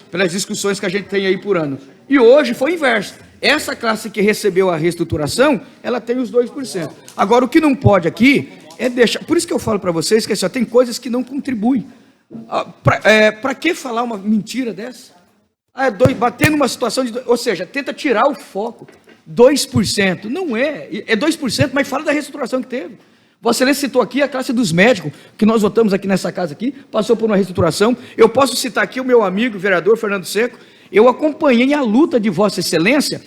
pelas discussões que a gente tem aí por ano. E hoje foi o inverso. Essa classe que recebeu a reestruturação, ela tem os 2%. Agora, o que não pode aqui é deixar... Por isso que eu falo para vocês que assim, tem coisas que não contribuem. Para que falar uma mentira dessa? Bater numa situação de... Ou seja, tenta tirar o foco. 2%. Não é. É 2%, mas fala da reestruturação que teve. Vossa Excelência citou aqui a classe dos médicos, que nós votamos aqui nessa casa aqui, passou por uma reestruturação. Eu posso citar aqui o meu amigo, vereador Fernando Seco. Eu acompanhei a luta de Vossa Excelência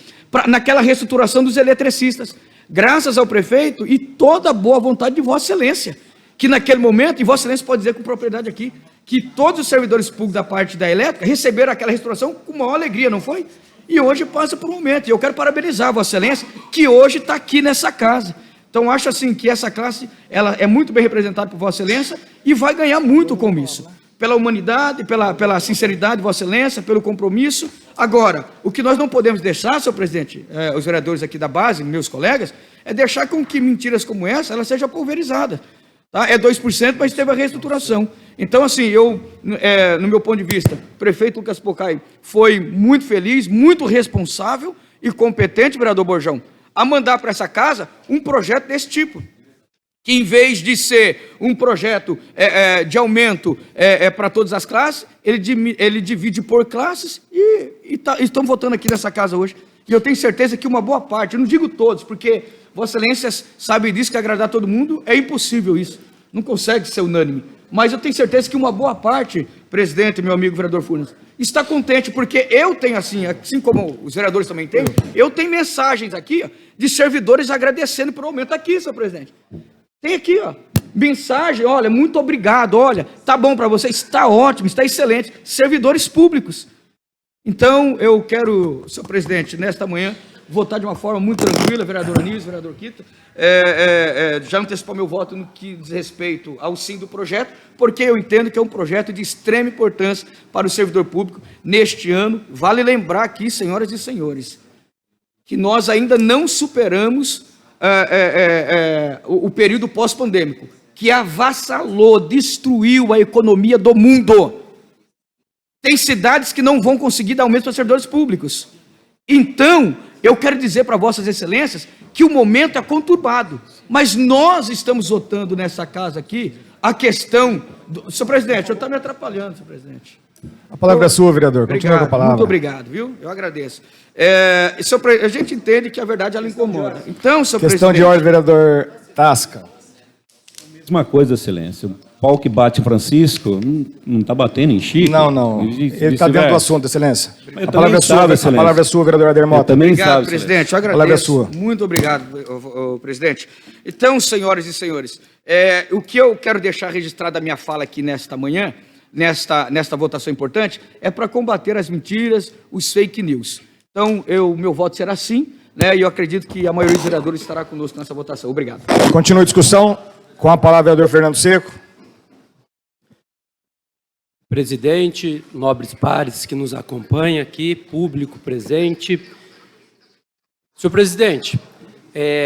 naquela reestruturação dos eletricistas, graças ao prefeito e toda a boa vontade de Vossa Excelência, que naquele momento, e Vossa Excelência pode dizer com propriedade aqui, que todos os servidores públicos da parte da elétrica receberam aquela reestruturação com maior alegria, não foi? E hoje passa por um momento, e eu quero parabenizar Vossa Excelência, que hoje está aqui nessa casa. Então, acho assim que essa classe, ela é muito bem representada por Vossa Excelência e vai ganhar muito com isso. Pela humanidade, pela sinceridade de Vossa Excelência, pelo compromisso. Agora, o que nós não podemos deixar, senhor presidente, os vereadores aqui da base, meus colegas, é deixar com que mentiras como essa, ela seja pulverizada. Tá? É 2%, mas teve a reestruturação. Então, assim, no meu ponto de vista, o prefeito Lucas Pocai foi muito feliz, muito responsável e competente, vereador Borjão, a mandar para essa casa um projeto desse tipo. Que em vez de ser um projeto de aumento para todas as classes, ele divide por classes e estamos votando aqui nessa casa hoje. E eu tenho certeza que uma boa parte, eu não digo todos, porque Vossa Excelência sabe disso, que agradar todo mundo é impossível isso, não consegue ser unânime. Mas eu tenho certeza que uma boa parte, presidente, meu amigo vereador Furnas, está contente, porque eu tenho assim como os vereadores também têm, eu tenho mensagens aqui de servidores agradecendo por aumento aqui, senhor presidente. Tem aqui, mensagem, olha, muito obrigado, olha, tá bom para vocês, está ótimo, está excelente, servidores públicos. Então, eu quero, senhor presidente, nesta manhã, votar de uma forma muito tranquila, vereador Anísio, vereador Quita, já antecipar meu voto no que diz respeito ao sim do projeto, porque eu entendo que é um projeto de extrema importância para o servidor público neste ano. Vale lembrar aqui, senhoras e senhores, que nós ainda não superamos o período pós-pandêmico, que avassalou, destruiu a economia do mundo. Tem cidades que não vão conseguir dar aumento para servidores públicos. Então, eu quero dizer para Vossas Excelências que o momento é conturbado, mas nós estamos votando nessa casa aqui a questão do... Senhor presidente, eu estou me atrapalhando, senhor presidente. A palavra é sua, vereador. Continua com a palavra. Muito obrigado, viu? Eu agradeço. A gente entende que a verdade ela incomoda. Então, senhor Questão presidente... de ordem, vereador Tasca. Mesma coisa, excelência. O pau que bate em Francisco não está batendo em Chico? Não. Ele está dentro do assunto, excelência. A palavra é sua, excelência. A palavra é sua, vereador Ader Mota. Também obrigado, sabe, presidente. Eu agradeço. A palavra é sua. Muito obrigado, presidente. Então, senhoras e senhores, o que eu quero deixar registrado da minha fala aqui nesta manhã, nesta votação importante, é para combater as mentiras, os fake news. Então, meu voto será sim, né, e eu acredito que a maioria dos vereadores estará conosco nessa votação. Obrigado. Continua a discussão. Com a palavra, vereador Fernando Seco. Presidente, nobres pares que nos acompanham aqui, público presente. Senhor presidente,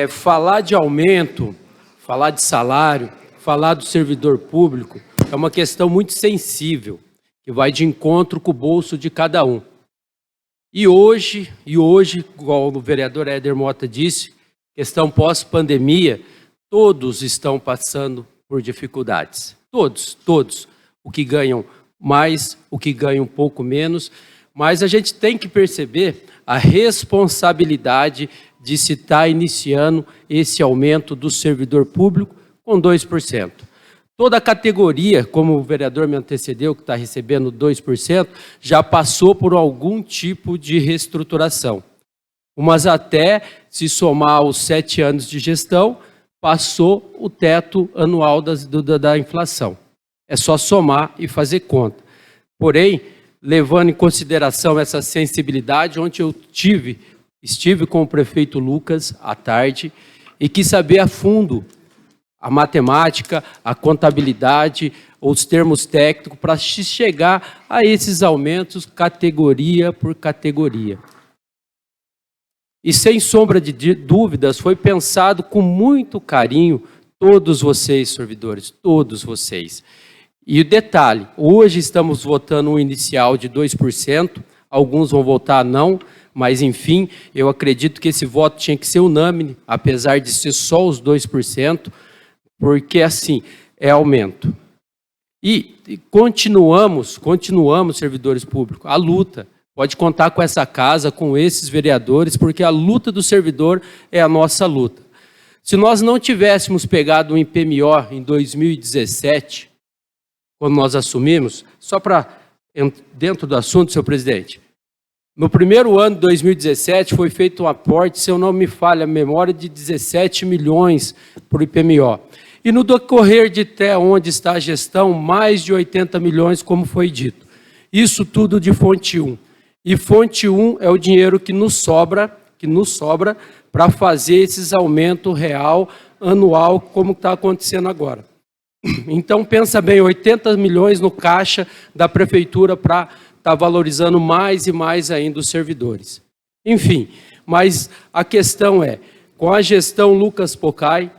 falar de aumento, falar de salário, falar do servidor público é uma questão muito sensível, que vai de encontro com o bolso de cada um. E hoje, igual o vereador Éder Mota disse, questão pós-pandemia, todos estão passando por dificuldades. Todos. O que ganham mais, o que ganham um pouco menos. Mas a gente tem que perceber a responsabilidade de se estar iniciando esse aumento do servidor público com 2%. Toda a categoria, como o vereador me antecedeu, que está recebendo 2%, já passou por algum tipo de reestruturação. Umas até, se somar os 7 anos de gestão, passou o teto anual da inflação. É só somar e fazer conta. Porém, levando em consideração essa sensibilidade, ontem eu estive com o prefeito Lucas à tarde e quis saber a fundo a matemática, a contabilidade, os termos técnicos para chegar a esses aumentos categoria por categoria. E sem sombra de dúvidas, foi pensado com muito carinho todos vocês, servidores, todos vocês. E o detalhe, hoje estamos votando um inicial de 2%, alguns vão votar não, mas enfim, eu acredito que esse voto tinha que ser unânime, apesar de ser só os 2%, porque assim, é aumento. E continuamos, servidores públicos, a luta. Pode contar com essa casa, com esses vereadores, porque a luta do servidor é a nossa luta. Se nós não tivéssemos pegado o IPMO em 2017, quando nós assumimos, só para dentro do assunto, senhor presidente, no primeiro ano de 2017 foi feito um aporte, se eu não me falha a memória, de 17 milhões para o IPMO. E no decorrer de até onde está a gestão, mais de 80 milhões, como foi dito. Isso tudo de fonte 1. E fonte 1 é o dinheiro que nos sobra para fazer esses aumentos real, anual, como está acontecendo agora. Então, pensa bem, 80 milhões no caixa da prefeitura para estar valorizando mais e mais ainda os servidores. Enfim, mas a questão é, com a gestão Lucas Pocai,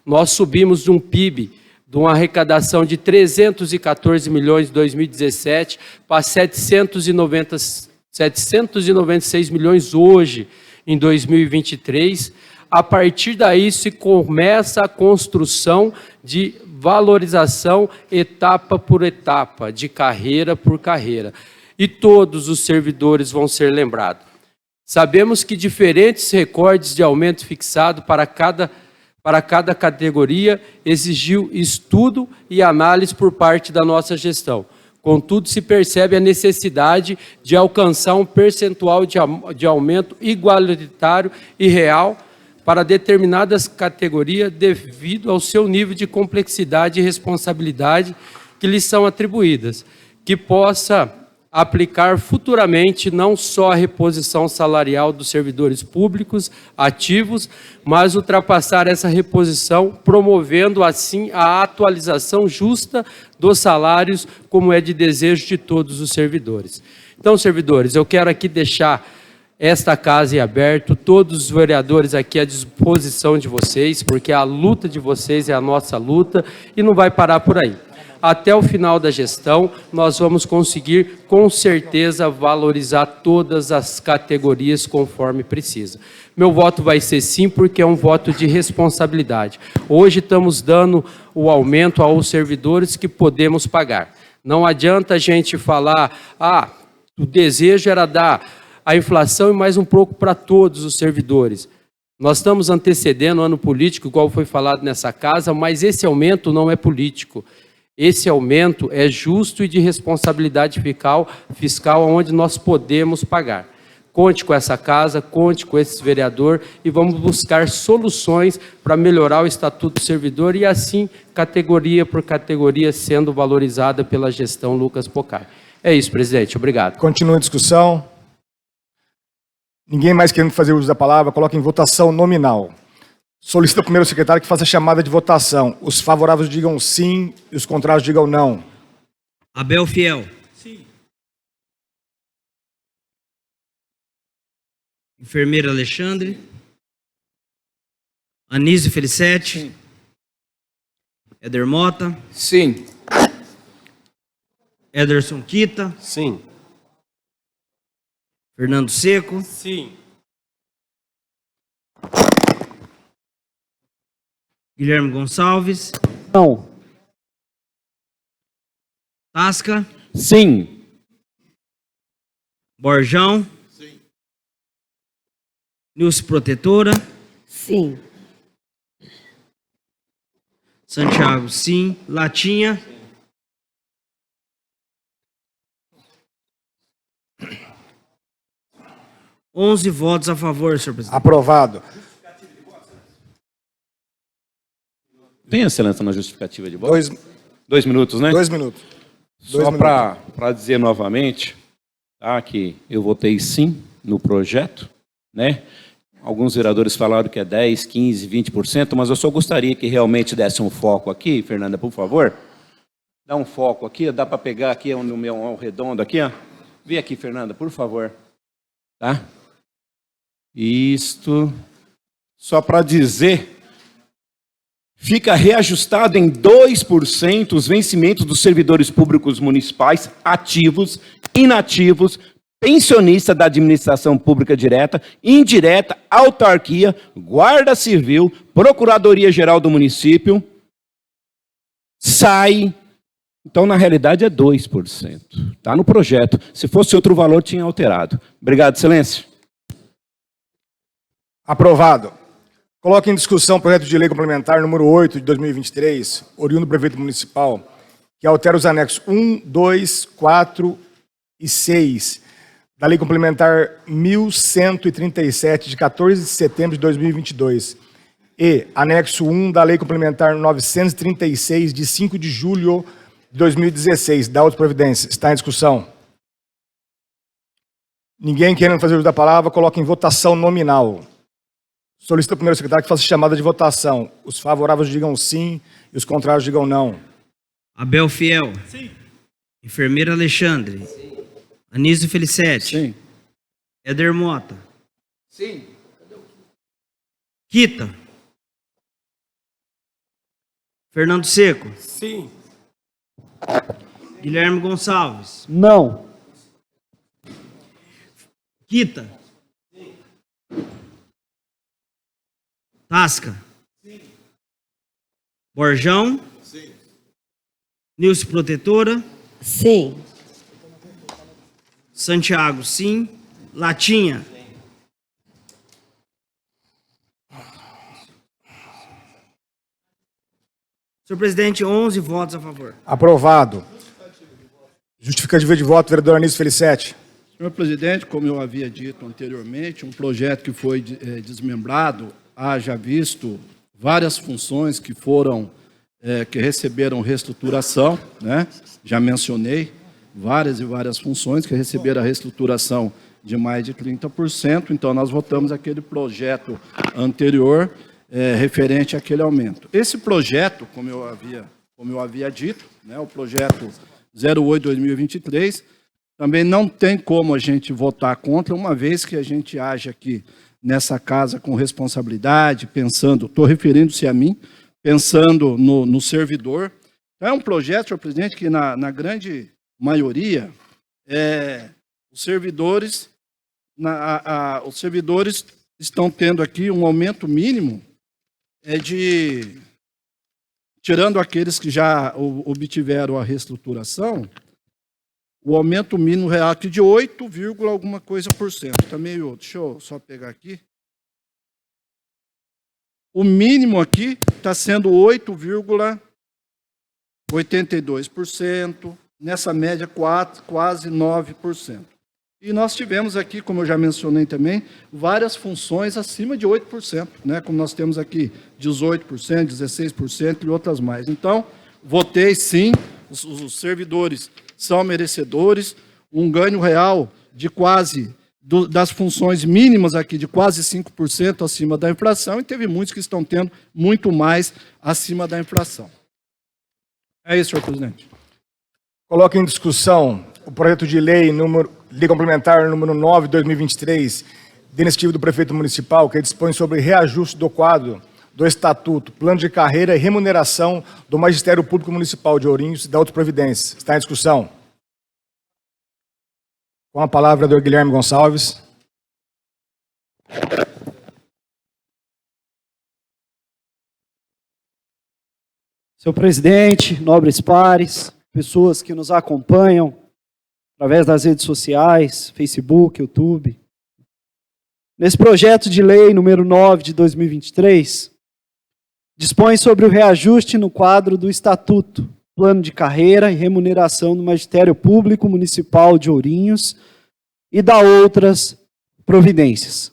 nós subimos de um PIB, de uma arrecadação de 314 milhões em 2017 para 796 milhões hoje, em 2023. A partir daí se começa a construção de valorização etapa por etapa, de carreira por carreira. E todos os servidores vão ser lembrados. Sabemos que diferentes recordes de aumento fixado para cada categoria exigiu estudo e análise por parte da nossa gestão. Contudo, se percebe a necessidade de alcançar um percentual de aumento igualitário e real para determinadas categorias devido ao seu nível de complexidade e responsabilidade que lhes são atribuídas, que possa aplicar futuramente não só a reposição salarial dos servidores públicos ativos, mas ultrapassar essa reposição, promovendo assim a atualização justa dos salários, como é de desejo de todos os servidores. Então, servidores, eu quero aqui deixar esta casa em aberto, todos os vereadores aqui à disposição de vocês, porque a luta de vocês é a nossa luta e não vai parar por aí. Até o final da gestão, nós vamos conseguir, com certeza, valorizar todas as categorias conforme precisa. Meu voto vai ser sim, porque é um voto de responsabilidade. Hoje estamos dando o aumento aos servidores que podemos pagar. Não adianta a gente falar, o desejo era dar a inflação e mais um pouco para todos os servidores. Nós estamos antecedendo o ano político, igual foi falado nessa casa, mas esse aumento não é político. Esse aumento é justo e de responsabilidade fiscal onde nós podemos pagar. Conte com essa casa, conte com esse vereador e vamos buscar soluções para melhorar o estatuto do servidor e assim, categoria por categoria, sendo valorizada pela gestão Lucas Pocai. É isso, presidente. Obrigado. Continua a discussão. Ninguém mais querendo fazer uso da palavra, coloca em votação nominal. Solicita ao primeiro secretário que faça a chamada de votação. Os favoráveis digam sim e os contrários digam não. Abel Fiel. Sim. Enfermeira Alexandre. Anísio Felicetti. Sim. Éder Mota. Sim. Ederson Quita. Sim. Fernando Seco. Sim. Guilherme Gonçalves. Não. Tasca. Sim. Borjão. Sim. Nilce Protetora. Sim. Santiago, sim. Latinha. Sim. 11 votos a favor, senhor presidente. Aprovado. Tem excelência na justificativa de voto? 2 minutos, né? 2 minutos. Só para dizer novamente, tá, que eu votei sim no projeto, né? Alguns vereadores falaram que é 10, 15, 20%, mas eu só gostaria que realmente desse um foco aqui, Fernanda, por favor. Dá um foco aqui, dá para pegar aqui no meu redondo aqui, ó. Vem aqui, Fernanda, por favor. Tá? Isto. Só para dizer, fica reajustado em 2% os vencimentos dos servidores públicos municipais ativos, inativos, pensionista da administração pública direta, indireta, autarquia, guarda civil, procuradoria-geral do município, sai. Então, na realidade, é 2%. Está no projeto. Se fosse outro valor, tinha alterado. Obrigado, excelência. Aprovado. Coloque em discussão o projeto de lei complementar número 8 de 2023, oriundo do prefeito municipal, que altera os anexos 1, 2, 4 e 6 da Lei Complementar 1137, de 14 de setembro de 2022, e anexo 1 da Lei Complementar 936, de 5 de julho de 2016, da outra providência. Está em discussão. Ninguém querendo fazer uso da palavra, coloca em votação nominal. Solicito ao primeiro secretário que faça chamada de votação. Os favoráveis digam sim e os contrários digam não. Abel Fiel. Sim. Enfermeira Alexandre. Sim. Anísio Felicetti. Sim. Éder Mota. Sim. Quita. Fernando Seco. Sim. Guilherme Gonçalves. Não. Quita. Tasca. Sim. Borjão. Sim. Nilce Protetora. Sim. Santiago, sim. Latinha. Senhor presidente, 11 votos a favor. Aprovado. Justificativa de voto, vereador Anísio Felicetti. Senhor presidente, como eu havia dito anteriormente, um projeto que foi desmembrado, haja visto várias funções que foram, que receberam reestruturação, né? Já mencionei várias e várias funções que receberam a reestruturação de mais de 30%, então nós votamos aquele projeto anterior referente àquele aumento. Esse projeto, como eu havia dito, né, o projeto 08/2023, também não tem como a gente votar contra, uma vez que a gente age aqui nessa casa com responsabilidade, pensando, estou referindo-se a mim, pensando no servidor. Então, é um projeto, senhor presidente, que na grande maioria, os servidores estão tendo aqui um aumento mínimo tirando aqueles que já obtiveram a reestruturação, o aumento mínimo real aqui de 8, alguma coisa por cento. Está meio, deixa eu só pegar aqui. O mínimo aqui está sendo 8,82%, nessa média quase 9%. E nós tivemos aqui, como eu já mencionei também, várias funções acima de 8%, né? Como nós temos aqui 18%, 16% e outras mais. Então, votei sim, os servidores são merecedores, um ganho real de das funções mínimas aqui, de quase 5% acima da inflação, e teve muitos que estão tendo muito mais acima da inflação. É isso, senhor presidente. Coloque em discussão o projeto de lei complementar número 9 de 2023, de iniciativa do prefeito municipal, que dispõe sobre reajuste do quadro do Estatuto, Plano de Carreira e Remuneração do Magistério Público Municipal de Ourinhos e da outras providências. Está em discussão. Com a palavra, vereador Guilherme Gonçalves. Senhor presidente, nobres pares, pessoas que nos acompanham através das redes sociais, Facebook, YouTube. Nesse projeto de lei número 9 de 2023, dispõe sobre o reajuste no quadro do Estatuto, Plano de Carreira e Remuneração do Magistério Público Municipal de Ourinhos e da outras providências.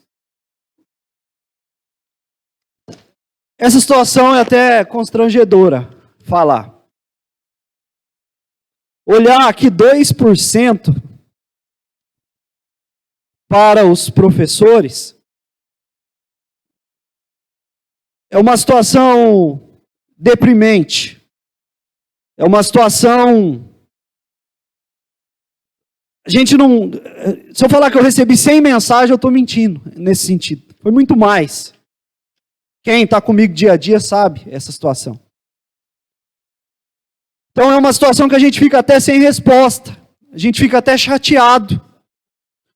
Essa situação é até constrangedora falar. Olhar aqui 2% para os professores é uma situação deprimente. É uma situação... A gente não... Se eu falar que eu recebi 100 mensagens, eu estou mentindo nesse sentido. Foi muito mais. Quem está comigo dia a dia sabe essa situação. Então é uma situação que a gente fica até sem resposta. A gente fica até chateado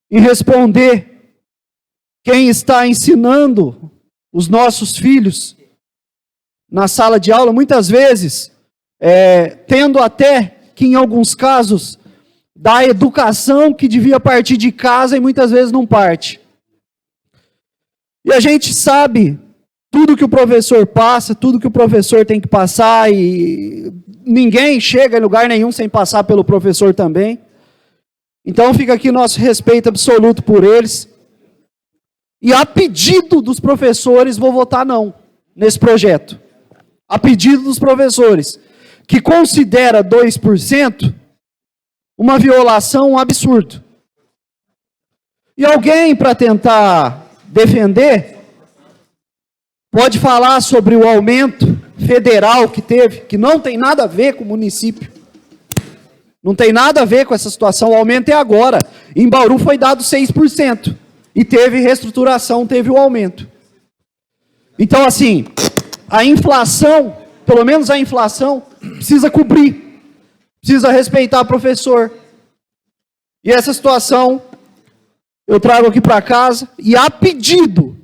em responder quem está ensinando os nossos filhos na sala de aula, muitas vezes, tendo até que, em alguns casos, da educação que devia partir de casa e muitas vezes não parte. E a gente sabe tudo que o professor passa, tudo que o professor tem que passar, e ninguém chega em lugar nenhum sem passar pelo professor também. Então fica aqui nosso respeito absoluto por eles. E a pedido dos professores, vou votar não nesse projeto. A pedido dos professores, que considera 2% uma violação, um absurdo. E alguém, para tentar defender, pode falar sobre o aumento federal que teve, que não tem nada a ver com o município. Não tem nada a ver com essa situação. O aumento é agora. Em Bauru foi dado 6%. E teve reestruturação, teve o aumento. Então, assim, a inflação, pelo menos a inflação, precisa cobrir. Precisa respeitar o professor. E essa situação eu trago aqui para casa, e a pedido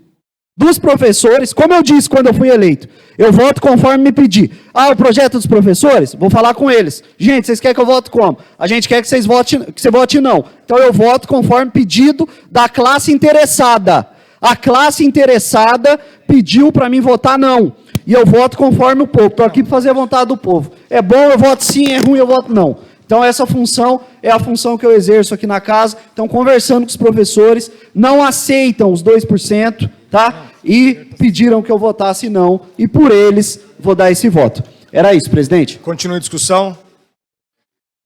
dos professores, como eu disse quando eu fui eleito, eu voto conforme me pedir. Ah, o projeto dos professores? Vou falar com eles. Gente, vocês querem que eu vote como? A gente quer que você vote não. Então eu voto conforme pedido da classe interessada. A classe interessada pediu para mim votar não. E eu voto conforme o povo. Estou aqui para fazer a vontade do povo. É bom, eu voto sim. É ruim, eu voto não. Então essa função é a função que eu exerço aqui na casa. Então, conversando com os professores, não aceitam os 2%, tá? E pediram que eu votasse não. E por eles, vou dar esse voto. Era isso, presidente. Continua a discussão.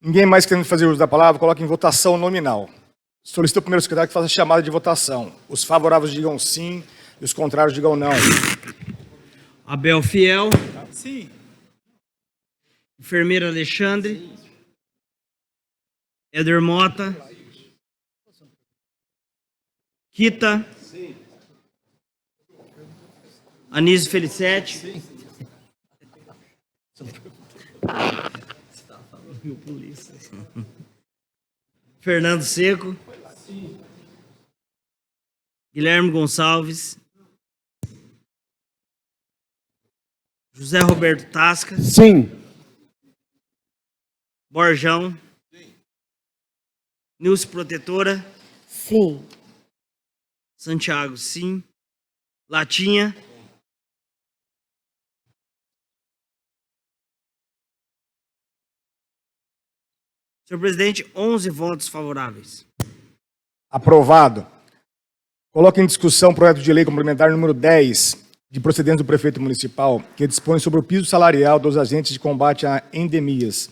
Ninguém mais querendo fazer uso da palavra, coloque em votação nominal. Solicito ao primeiro secretário que faça a chamada de votação. Os favoráveis digam sim e os contrários digam não. Abel Fiel. Sim. Enfermeira Alexandre. Éder Mota. Kita. Sim. Anísio Felicete. Sim. Fernando Seco. Sim. Guilherme Gonçalves. José Roberto Tasca. Sim. Borjão. Sim. Nilce Protetora. Sim. Santiago, sim. Latinha. Senhor presidente, 11 votos favoráveis. Aprovado. Coloque em discussão o projeto de lei complementar número 10, de procedência do prefeito municipal, que dispõe sobre o piso salarial dos agentes de combate a endemias,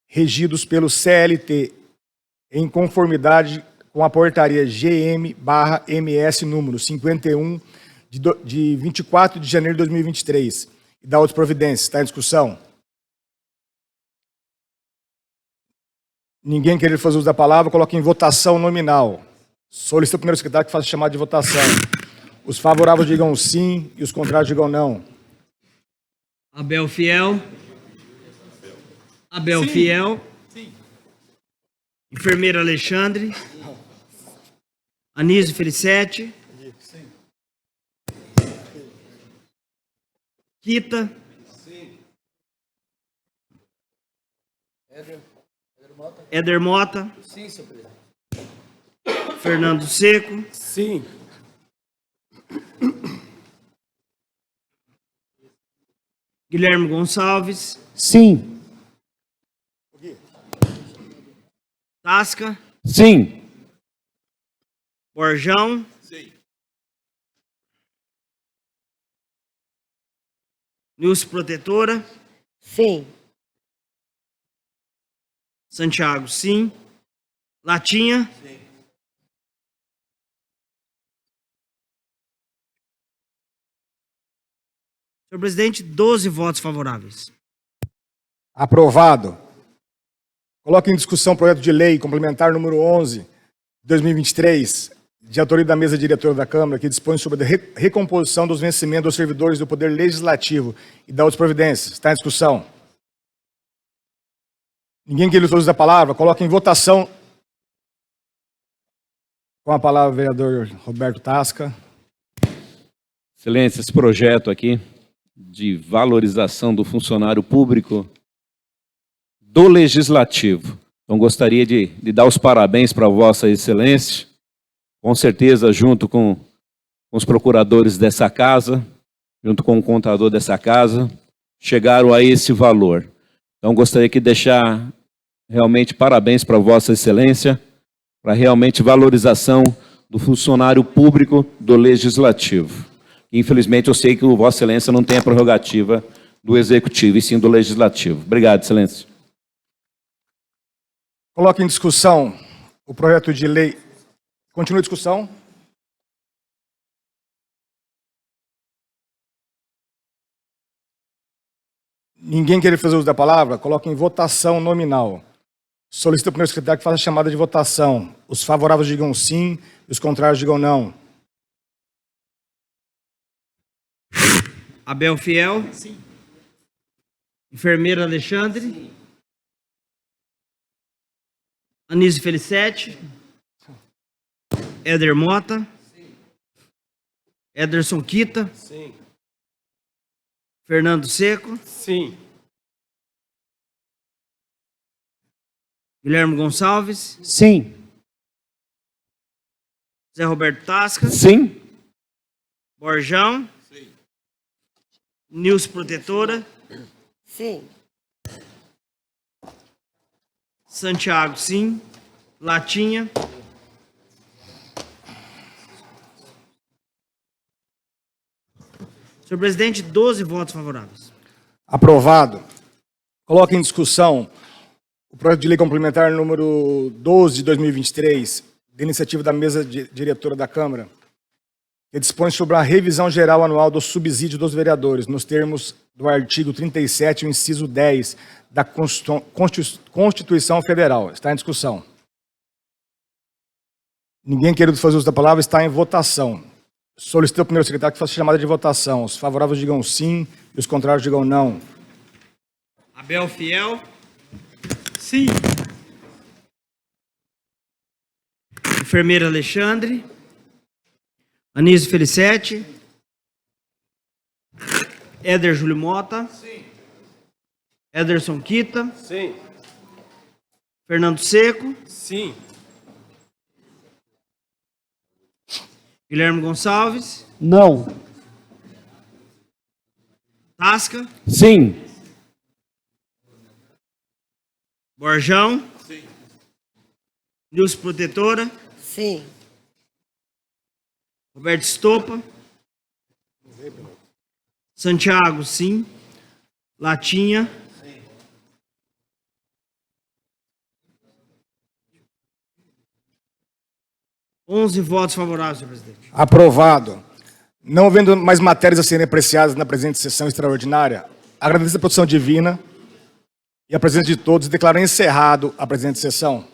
regidos pelo CLT, em conformidade com a portaria GM/MS número 51, de 24 de janeiro de 2023, e da outras providências. Está em discussão? Ninguém querendo fazer uso da palavra, coloque em votação nominal. Solicito ao primeiro secretário que faça chamada de votação. Os favoráveis digam sim e os contrários digam não. Abel Fiel. Abel Fiel. Enfermeira Alexandre. Anísio Felicete. Quita. Éder Mota. Sim, senhor presidente. Fernando Seco. Sim. Guilherme Gonçalves. Sim. Tasca. Sim. Borjão. Sim. Nilce Protetora. Sim. Santiago, sim. Latinha. Sim. Senhor presidente, 12 votos favoráveis. Aprovado. Coloque em discussão o projeto de lei complementar número 11, de 2023, de autoria da mesa diretora da Câmara, que dispõe sobre a recomposição dos vencimentos dos servidores do Poder Legislativo e da outras providências. Está em discussão. Ninguém quer uso da palavra, coloque em votação. Com a palavra o vereador Roberto Tasca. Excelência, esse projeto aqui de valorização do funcionário público do Legislativo. Então, gostaria de dar os parabéns para Vossa Excelência, com certeza, junto com os procuradores dessa casa, junto com o contador dessa casa, chegaram a esse valor. Então, gostaria de deixar realmente parabéns para Vossa Excelência, para realmente valorização do funcionário público do Legislativo. Infelizmente, eu sei que o Vossa Excelência não tem a prerrogativa do Executivo, e sim do Legislativo. Obrigado, Excelência. Coloque em discussão o projeto de lei. Continua a discussão. Ninguém quer fazer uso da palavra? Coloque em votação nominal. Solicito ao primeiro secretário que faça a chamada de votação. Os favoráveis digam sim e os contrários digam não. Abel Fiel. Sim. Enfermeira Alexandre. Sim. Anísio Felicete. Éder Mota. Sim. Ederson Quita. Sim. Fernando Seco. Sim. Guilherme Gonçalves. Sim. Zé Roberto Tasca. Sim. Borjão. Sim. Nilce Protetora. Sim. Santiago, sim. Latinha. Senhor presidente, 12 votos favoráveis. Aprovado. Coloque em discussão o projeto de lei complementar número 12 de 2023, de iniciativa da mesa diretora da Câmara, que dispõe sobre a revisão geral anual do subsídio dos vereadores, nos termos do artigo 37, o inciso 10 da Constituição Federal. Está em discussão. Ninguém querendo fazer uso da palavra, está em votação. Solicito ao primeiro secretário que faça a chamada de votação. Os favoráveis digam sim e os contrários digam não. Abel Fiel. Sim. Enfermeira Alexandre. Anísio Felicete. Éder Júlio Mota. Sim. Ederson Quita. Sim. Fernando Seco. Sim. Guilherme Gonçalves. Não. Tasca. Sim. Borjão. Sim. Nilce Protetora. Sim. Roberto Estopa. Santiago, sim. Latinha. Sim. Onze votos favoráveis, senhor presidente. Aprovado. Não havendo mais matérias a serem apreciadas na presente sessão extraordinária, agradeço a produção divina e a presença de todos e declaro encerrado a presente sessão.